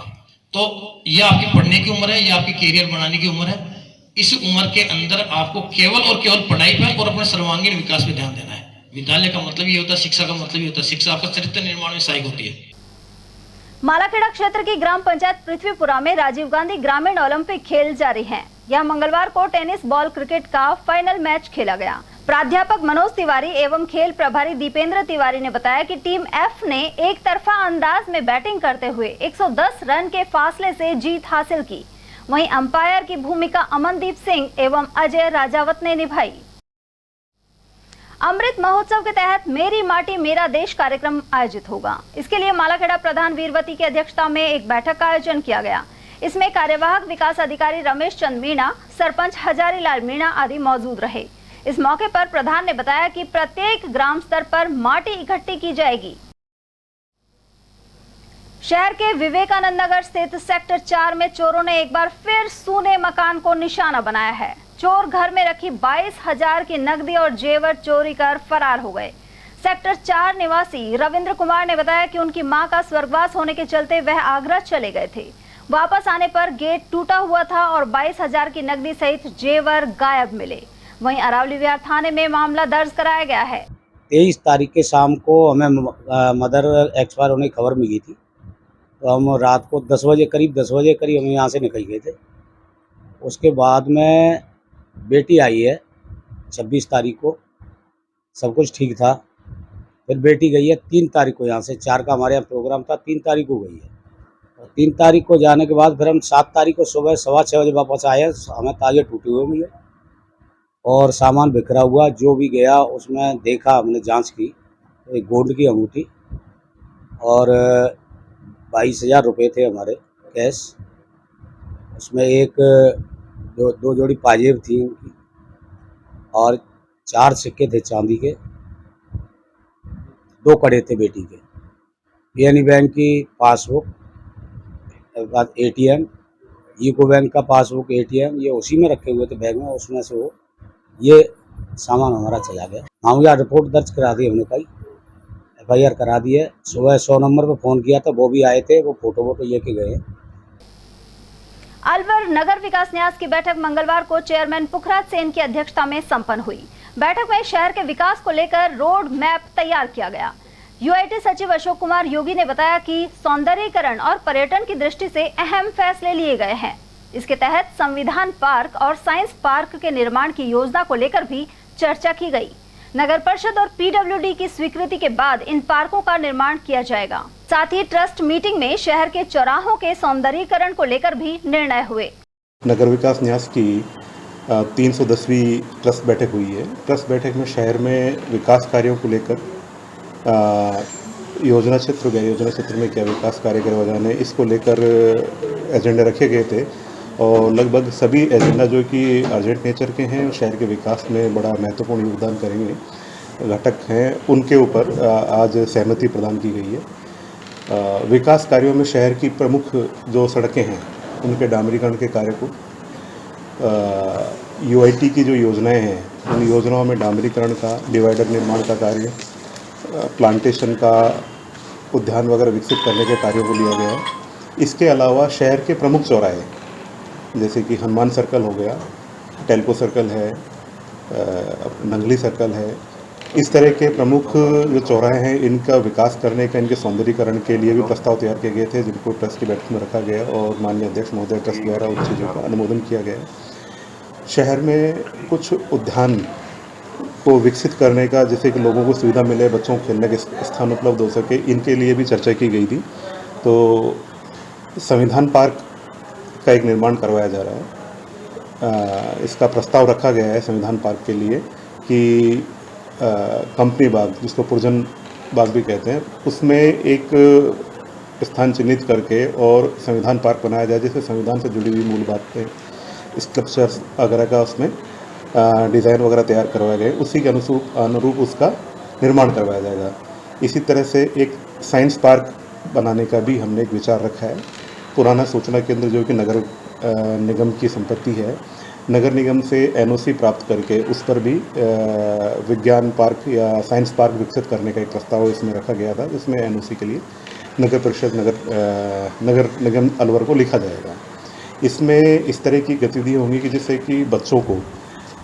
तो ये आपकी पढ़ने की उम्र है, ये आपकी कैरियर बनाने की उम्र है। इस उम्र के अंदर आपको केवल और केवल पढ़ाई पर और अपने सर्वांगीण विकास पर ध्यान देना है। विद्यालय का मतलब ये होता है, शिक्षा का मतलब ये होता है, शिक्षा आपका चरित्र निर्माण में सहायक होती है। मालाखेड़ा क्षेत्र की ग्राम पंचायत पृथ्वीपुरा में राजीव गांधी ग्रामीण ओलंपिक खेल जारी हैं। यह मंगलवार को टेनिस बॉल क्रिकेट का फाइनल मैच खेला गया। प्राध्यापक मनोज तिवारी एवं खेल प्रभारी दीपेंद्र तिवारी ने बताया कि टीम एफ ने एक तरफा अंदाज में बैटिंग करते हुए 110 रन के फासले से जीत हासिल की। वहीं अंपायर की भूमिका अमनदीप सिंह एवं अजय राजावत ने निभाई। अमृत महोत्सव के तहत मेरी माटी मेरा देश कार्यक्रम आयोजित होगा। इसके लिए मालाखेड़ा प्रधान वीरवती की अध्यक्षता में एक बैठक का आयोजन किया गया। इसमें कार्यवाहक विकास अधिकारी रमेश चंद मीणा, सरपंच हजारी लाल मीणा आदि मौजूद रहे। इस मौके पर प्रधान ने बताया कि प्रत्येक ग्राम स्तर पर माटी इकट्ठी की जाएगी। शहर के विवेकानंद नगर स्थित सेक्टर 4 में चोरों ने एक बार फिर सूने मकान को निशाना बनाया है। चोर घर में रखी 22,000 की नकदी और जेवर चोरी कर फरार हो गए। सेक्टर 4 निवासी रविंद्र कुमार ने बताया कि उनकी मां का स्वर्गवास होने के चलते वह आगरा चले गए थे। वापस आने पर गेट टूटा हुआ था और 22,000 की नकदी सहित जेवर गायब मिले। वहीं अरावली विहार थाने में मामला दर्ज कराया गया है। 23 तारीख के शाम को हमें मदर एक्सपायर होने की खबर मिली थी, तो हम रात को 10 बजे करीब हम यहाँ से निकल गए थे। उसके बाद में बेटी आई है 26 तारीख को, सब कुछ ठीक था। फिर बेटी गई है 3 तारीख को यहाँ से, 4 का हमारे यहाँ प्रोग्राम था, 3 तारीख को गई है। और 3 तारीख को जाने के बाद फिर हम 7 तारीख को सुबह 6:15 बजे वापस आए। हमें ताले टूटे हुए मिले और सामान बिखरा हुआ। जो भी गया उसमें देखा, हमने जांच की, तो एक गोल्ड की अंगूठी और 22,000 रुपये थे हमारे कैश। उसमें एक दो जोड़ी पाजेब थी उनकी और 4 सिक्के थे चांदी के, 2 कड़े थे बेटी के, पीएनबी बैंक की पासबुक, बाद ATM, यूको बैंक का पासबुक, ATM ये उसी में रखे हुए थे बैग में, उसमें से वो ये सामान हमारा चला गया। हम यहाँ रिपोर्ट दर्ज करा दी हमने, कई FIR करा दी है। सुबह 100 नंबर पर फ़ोन किया था, वो भी आए थे, वो फोटो लेके गए। अलवर नगर विकास न्यास की बैठक मंगलवार को चेयरमैन पुखराज सेन की अध्यक्षता में संपन्न हुई। बैठक में शहर के विकास को लेकर रोड मैप तैयार किया गया। UIT सचिव अशोक कुमार योगी ने बताया कि सौंदर्यीकरण और पर्यटन की दृष्टि से अहम फैसले लिए गए हैं। इसके तहत संविधान पार्क और साइंस पार्क के निर्माण की योजना को लेकर भी चर्चा की गई। नगर परिषद और PWD की स्वीकृति के बाद इन पार्कों का निर्माण किया जाएगा। साथ ही ट्रस्ट मीटिंग में शहर के चौराहों के सौंदर्यीकरण को लेकर भी निर्णय हुए। नगर विकास न्यास की 310वीं ट्रस्ट बैठक हुई है। ट्रस्ट बैठक में शहर में विकास कार्यों को लेकर योजना क्षेत्र में क्या विकास कार्य करवाए जाने, इसको लेकर एजेंडे रखे गए थे और लगभग सभी एजेंडा जो कि अर्जेंट नेचर के हैं, शहर के विकास में बड़ा महत्वपूर्ण योगदान करेंगे घटक हैं, उनके ऊपर आज सहमति प्रदान की गई है। विकास कार्यों में शहर की प्रमुख जो सड़कें हैं उनके डामरीकरण के कार्य को, UIT की जो योजनाएं हैं उन योजनाओं में डामरीकरण का, डिवाइडर निर्माण का कार्य, प्लांटेशन का, उद्यान वगैरह विकसित करने के कार्यों को लिया गया है। इसके अलावा शहर के प्रमुख चौराहे जैसे कि हनुमान सर्कल हो गया, टेल्को सर्कल है, नंगली सर्कल है, इस तरह के प्रमुख जो चौराहे हैं इनका विकास करने का, इनके सौंदर्यीकरण के लिए भी प्रस्ताव तैयार किए गए थे, जिनको ट्रस्ट की बैठक में रखा गया और माननीय अध्यक्ष महोदय ट्रस्ट द्वारा उन चीज़ों का अनुमोदन किया गया। शहर में कुछ उद्यान को विकसित करने का, जिससे कि लोगों को सुविधा मिले, बच्चों को खेलने के स्थान उपलब्ध हो सके, इनके लिए भी चर्चा की गई थी। तो संविधान पार्क का एक निर्माण करवाया जा रहा है। इसका प्रस्ताव रखा गया है संविधान पार्क के लिए कि कंपनी बाग, जिसको पुरजन बाग भी कहते हैं, उसमें एक स्थान चिन्हित करके और संविधान पार्क बनाया जाए, जिससे संविधान से जुड़ी हुई मूल बातें, स्कल्पचर्स वगैरह का उसमें डिज़ाइन वगैरह तैयार करवाए गए, उसी के अनुरूप उसका निर्माण करवाया जाएगा। इसी तरह से एक साइंस पार्क बनाने का भी हमने एक विचार रखा है। पुराना सूचना केंद्र जो कि नगर निगम की संपत्ति है, नगर निगम से NOC प्राप्त करके उस पर भी विज्ञान पार्क या साइंस पार्क विकसित करने का एक प्रस्ताव इसमें रखा गया था, जिसमें NOC के लिए नगर परिषद नगर निगम अलवर को लिखा जाएगा। इसमें इस तरह की गतिविधियाँ होंगी कि जिससे कि बच्चों को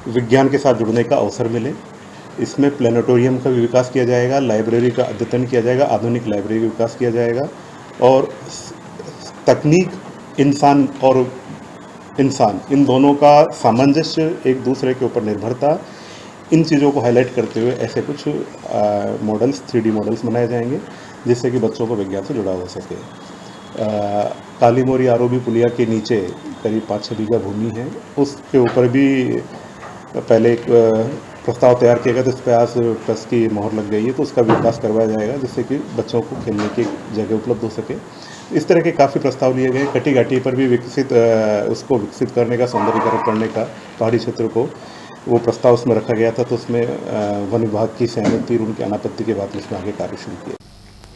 विज्ञान के साथ जुड़ने का अवसर मिले। इसमें प्लेनेटोरियम का भी विकास किया जाएगा, लाइब्रेरी का अद्यतन किया जाएगा, आधुनिक लाइब्रेरी का विकास किया जाएगा और तकनीक, इंसान और इंसान, इन दोनों का सामंजस्य, एक दूसरे के ऊपर निर्भरता, इन चीज़ों को हाईलाइट करते हुए ऐसे कुछ मॉडल्स, 3D मॉडल्स बनाए जाएंगे, जिससे कि बच्चों को विज्ञान से जुड़ा हो सके। काली मोरी ROB पुलिया के नीचे करीब 5-6 बीघा भूमि है, उसके ऊपर भी पहले एक प्रस्ताव तैयार किया गया, तो इस पर आज ट्रस्ट की मोहर लग गई है, तो उसका विकास करवाया जाएगा, जिससे कि बच्चों को खेलने की जगह उपलब्ध हो सके। इस तरह के काफ़ी प्रस्ताव लिए गए। कटी घाटी पर भी उसको विकसित करने का, सौंदर्यीकरण करने का, पहाड़ी क्षेत्र को, वो प्रस्ताव उसमें रखा गया था, तो उसमें वन विभाग की सहमति और उनकी अनापत्ति के बाद उसमें आगे कार्य शुरू किया।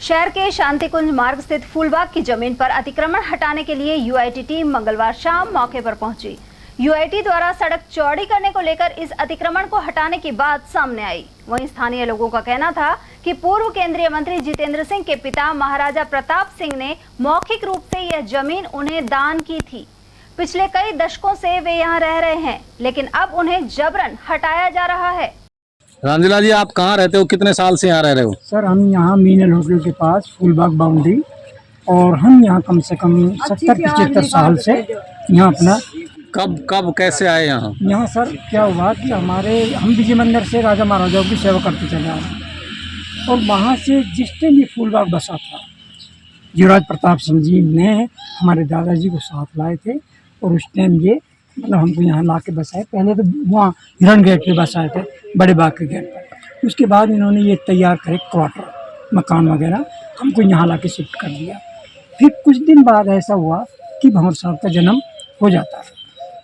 शहर के शांतिकुंज मार्ग स्थित फूलबाग की जमीन पर अतिक्रमण हटाने के लिए UIT टीम मंगलवार शाम मौके पर पहुंची। UIT द्वारा सड़क चौड़ी करने को लेकर इस अतिक्रमण को हटाने की बात सामने आई। वहीं स्थानीय लोगों का कहना था कि पूर्व केंद्रीय मंत्री जितेंद्र सिंह के पिता महाराजा प्रताप सिंह ने मौखिक रूप से यह जमीन उन्हें दान की थी। पिछले कई दशकों से वे यहाँ रह रहे हैं, लेकिन अब उन्हें जबरन हटाया जा रहा है। रामजिला जी, आप कहाँ रहते हो, कितने साल से यहाँ रह रहे हो? सर, हम यहाँ मीनल होटल के पास फूलबाग बाउंड्री, और हम यहाँ कम से कम 70-75 साल से यहाँ अपना। कब कैसे आए यहाँ? यहाँ सर क्या हुआ कि हम विजय मंदिर से राजा महाराजाओं की सेवा करते चले आ रहे हैं, और वहाँ से जिस टाइम ये फूलबाग बसा था, युवराज प्रताप सिंह जी ने हमारे दादाजी को साथ लाए थे, और उस टाइम ये मतलब हमको यहाँ ला के बसाए। पहले तो वहाँ हिरण गेट पे बसाए थे, बड़े बाग के गेट पर। उसके बाद इन्होंने ये तैयार करे क्वार्टर, मकान वगैरह, हमको यहाँ ला के शिफ्ट कर दिया। फिर कुछ दिन बाद ऐसा हुआ कि भंवर साहब का जन्म हो जाता है।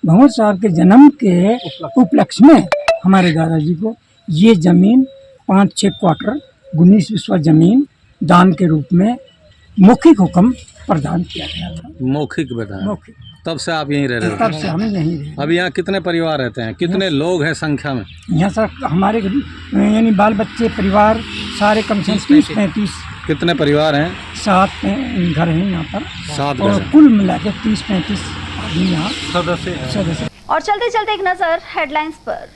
भंवर साहब के जन्म के उपलक्ष्य में हमारे दादाजी को ये ज़मीन 5-6 क्वार्टर 19 विस्वा ज़मीन दान के रूप में मौखिक हुक्म प्रदान किया गया था। मौखिक प्रदान। मौखिक। तब से आप यहीं रह रहे हो? तब से हम यहीं रहे। अब यहाँ कितने परिवार रहते हैं, कितने लोग हैं संख्या में? यहाँ सर हमारे यानी बाल बच्चे परिवार सारे कम से कम 30-35। कितने परिवार हैं? 7 घर हैं यहाँ पर। 7 और घर। कुल मिला के 30-35 आदमी यहाँ सदस्य। और चलते चलते एक नजर हेडलाइंस पर।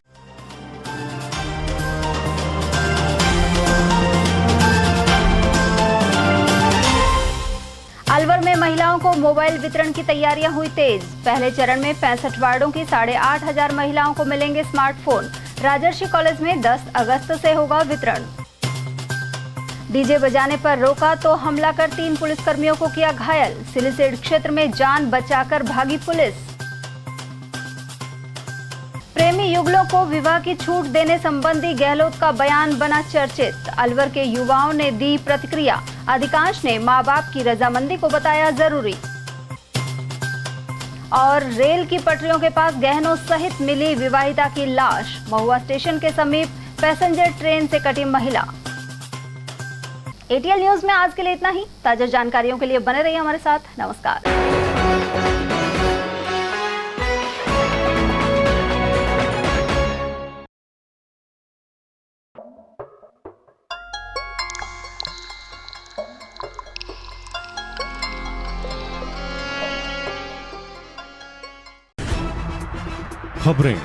अलवर में महिलाओं को मोबाइल वितरण की तैयारियां हुई तेज। पहले चरण में 65 वार्डों की 8,500 महिलाओं को मिलेंगे स्मार्टफोन। राजर्षि कॉलेज में 10 अगस्त से होगा वितरण। डीजे बजाने पर रोका तो हमला कर 3 पुलिसकर्मियों को किया घायल। सिलीसेड क्षेत्र में जान बचाकर भागी पुलिस। प्रेमी युगलों को विवाह की छूट देने संबंधी गहलोत का बयान बना चर्चित। अलवर के युवाओं ने दी प्रतिक्रिया। अधिकांश ने मां बाप की रजामंदी को बताया जरूरी। और रेल की पटरियों के पास गहनों सहित मिली विवाहिता की लाश। महुआ स्टेशन के समीप पैसेंजर ट्रेन से कटी महिला। एटीएल न्यूज में आज के लिए इतना ही। ताजा जानकारियों के लिए बने रहिए हमारे साथ। नमस्कार। खबरें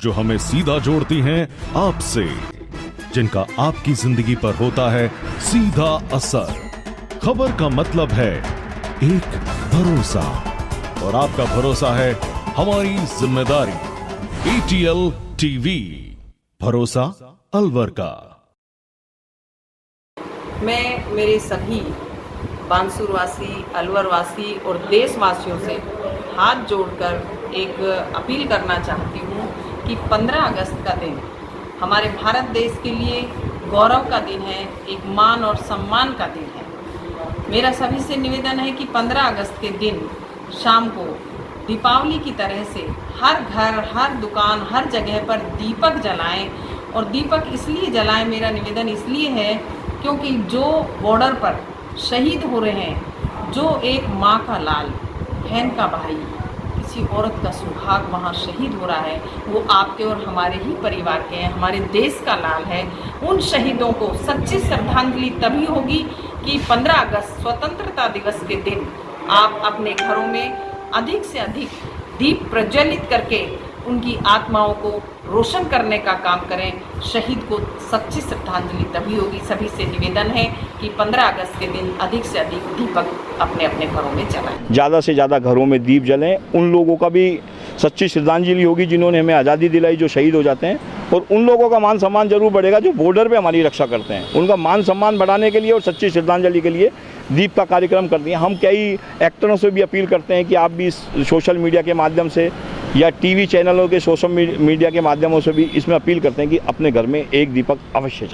जो हमें सीधा जोड़ती हैं आपसे, जिनका आपकी जिंदगी पर होता है सीधा असर। खबर का मतलब है एक भरोसा, और आपका भरोसा है हमारी जिम्मेदारी। एटीएल टीवी, भरोसा अलवर का। मैं मेरे सभी बानसूरवासी, अलवरवासी और देशवासियों से हाथ जोड़कर एक अपील करना चाहती हूँ कि 15 अगस्त का दिन हमारे भारत देश के लिए गौरव का दिन है, एक मान और सम्मान का दिन है। मेरा सभी से निवेदन है कि 15 अगस्त के दिन शाम को दीपावली की तरह से हर घर, हर दुकान, हर जगह पर दीपक जलाएं। और दीपक इसलिए जलाएं, मेरा निवेदन इसलिए है क्योंकि जो बॉर्डर पर शहीद हो रहे हैं, जो एक माँ का लाल, बहन का भाई, किसी औरत का सुहाग वहाँ शहीद हो रहा है, वो आपके और हमारे ही परिवार के हैं, हमारे देश का लाल है। उन शहीदों को सच्ची श्रद्धांजलि तभी होगी कि 15 अगस्त स्वतंत्रता दिवस के दिन आप अपने घरों में अधिक से अधिक दीप प्रज्वलित करके उनकी आत्माओं को रोशन करने का काम करें। शहीद को सच्ची श्रद्धांजलि तभी होगी। सभी से निवेदन है कि 15 अगस्त के दिन अधिक से अधिक दीपक अपने अपने घरों में जलाएं। ज़्यादा से ज़्यादा घरों में दीप जलें। उन लोगों का भी सच्ची श्रद्धांजलि होगी जिन्होंने हमें आज़ादी दिलाई, जो शहीद हो जाते हैं। और उन लोगों का मान सम्मान जरूर बढ़ेगा जो बॉर्डर पे हमारी रक्षा करते हैं। उनका मान सम्मान बढ़ाने के लिए और सच्ची श्रद्धांजलि के लिए दीप का कार्यक्रम कर दिया। हम कई एक्टरों से भी अपील करते हैं कि आप भी सोशल मीडिया के माध्यम से या टीवी चैनलों के सोशल मीडिया के माध्यमों से भी इसमें अपील करते हैं कि अपने घर में एक दीपक अवश्य